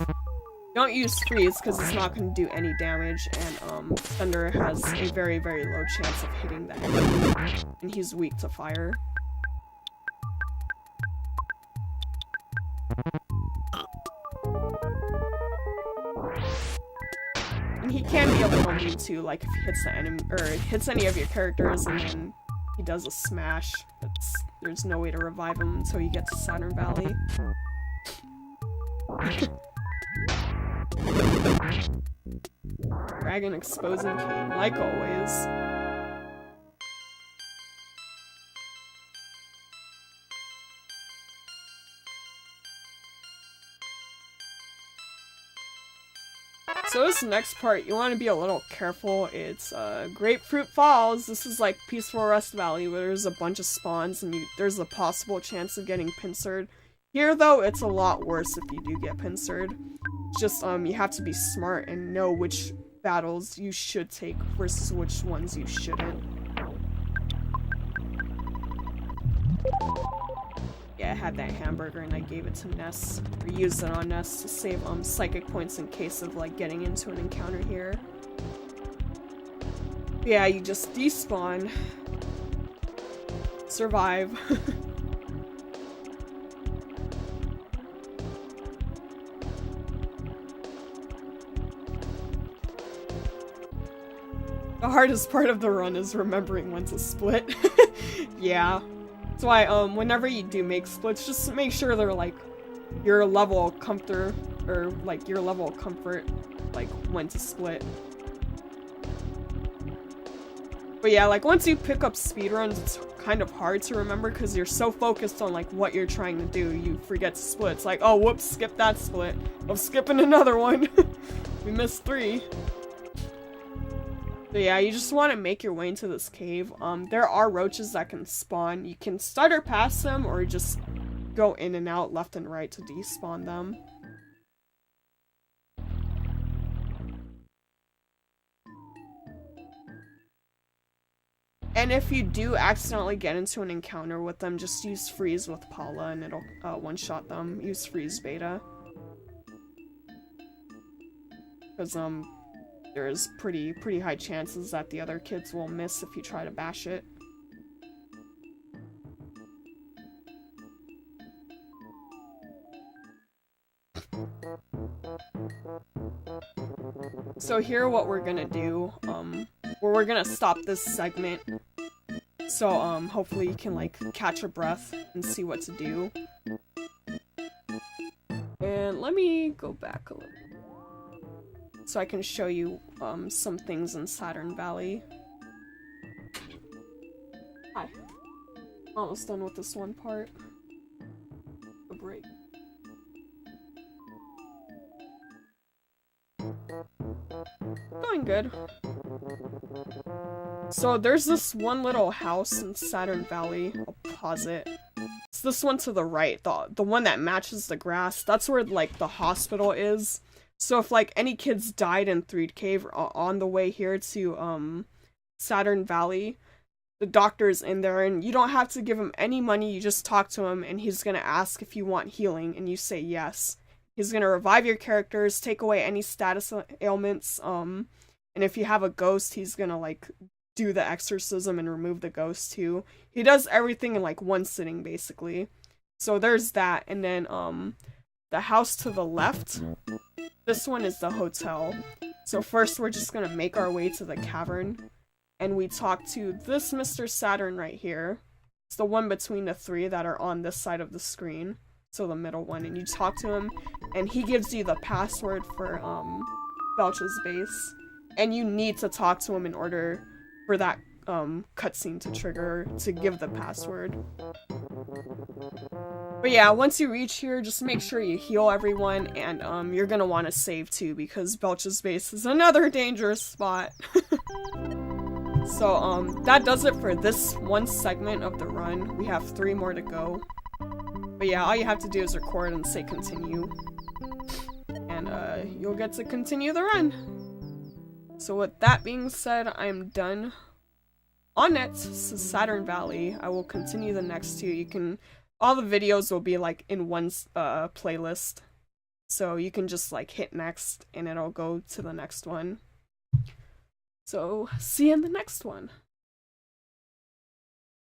Don't use freeze because it's not going to do any damage, and Thunder has a very, very low chance of hitting the enemy, and he's weak to fire. And he can be a little mean too, like if he hits the enemy or hits any of your characters and then he does a smash. There's no way to revive him until you get to Saturn Valley. Dragon exposing Kane, like always. So this next part, you want to be a little careful. It's Grapefruit Falls. This is like Peaceful Rest Valley where there's a bunch of spawns and there's a possible chance of getting pincered. Here though, it's a lot worse if you do get pincered. It's just you have to be smart and know which battles you should take versus which ones you shouldn't. Yeah, I had that hamburger and I gave it to Ness, or used it on Ness to save psychic points in case of like getting into an encounter here. But yeah, you just despawn, survive. The hardest part of the run is remembering when to split. Yeah. That's why, whenever you do make splits, just make sure they're, like, your level of comfort, or, like, your level of comfort, like, when to split. But yeah, like, once you pick up speedruns, it's kind of hard to remember, because you're so focused on, like, what you're trying to do, you forget to split. It's like, oh, whoops, skip that split. I'm skipping another one. We missed 3. So yeah, you just want to make your way into this cave. There are roaches that can spawn. You can stutter past them or just go in and out left and right to despawn them. And if you do accidentally get into an encounter with them, just use freeze with Paula and it'll one-shot them. Use freeze beta. Because, there's pretty high chances that the other kids will miss if you try to bash it. So here what we're gonna do, we're gonna stop this segment. So, hopefully you can, like, catch a breath and see what to do. And let me go back a little so I can show you, some things in Saturn Valley. Hi. Almost done with this one part. A break. Going good. So there's this one little house in Saturn Valley. I'll pause it. It's this one to the right, the one that matches the grass. That's where, like, the hospital is. So if, like, any kids died in Threed Cave on the way here to Saturn Valley, the doctor's in there, and you don't have to give him any money. You just talk to him, and he's gonna ask if you want healing, and you say yes. He's gonna revive your characters, take away any status ailments, and if you have a ghost, he's gonna, like, do the exorcism and remove the ghost too. He does everything in, like, one sitting, basically. So there's that, and then, the house to the left, this one is the hotel. So first we're just gonna make our way to the cavern, and we talk to this Mr. Saturn right here. It's the one between the three that are on this side of the screen. So the middle one, and you talk to him, and he gives you the password for, Belch's base. And you need to talk to him in order for that, cutscene to trigger, to give the password. But yeah, once you reach here, just make sure you heal everyone, and, you're gonna want to save too, because Belch's base is another dangerous spot. So, that does it for this one segment of the run. We have 3 more to go. But yeah, all you have to do is record and say continue. And, you'll get to continue the run. So with that being said, I'm done. Onett to Saturn Valley. I will continue the next 2. You can... all the videos will be, like, in one, playlist. So you can just, like, hit next, and it'll go to the next one. So, see you in the next one.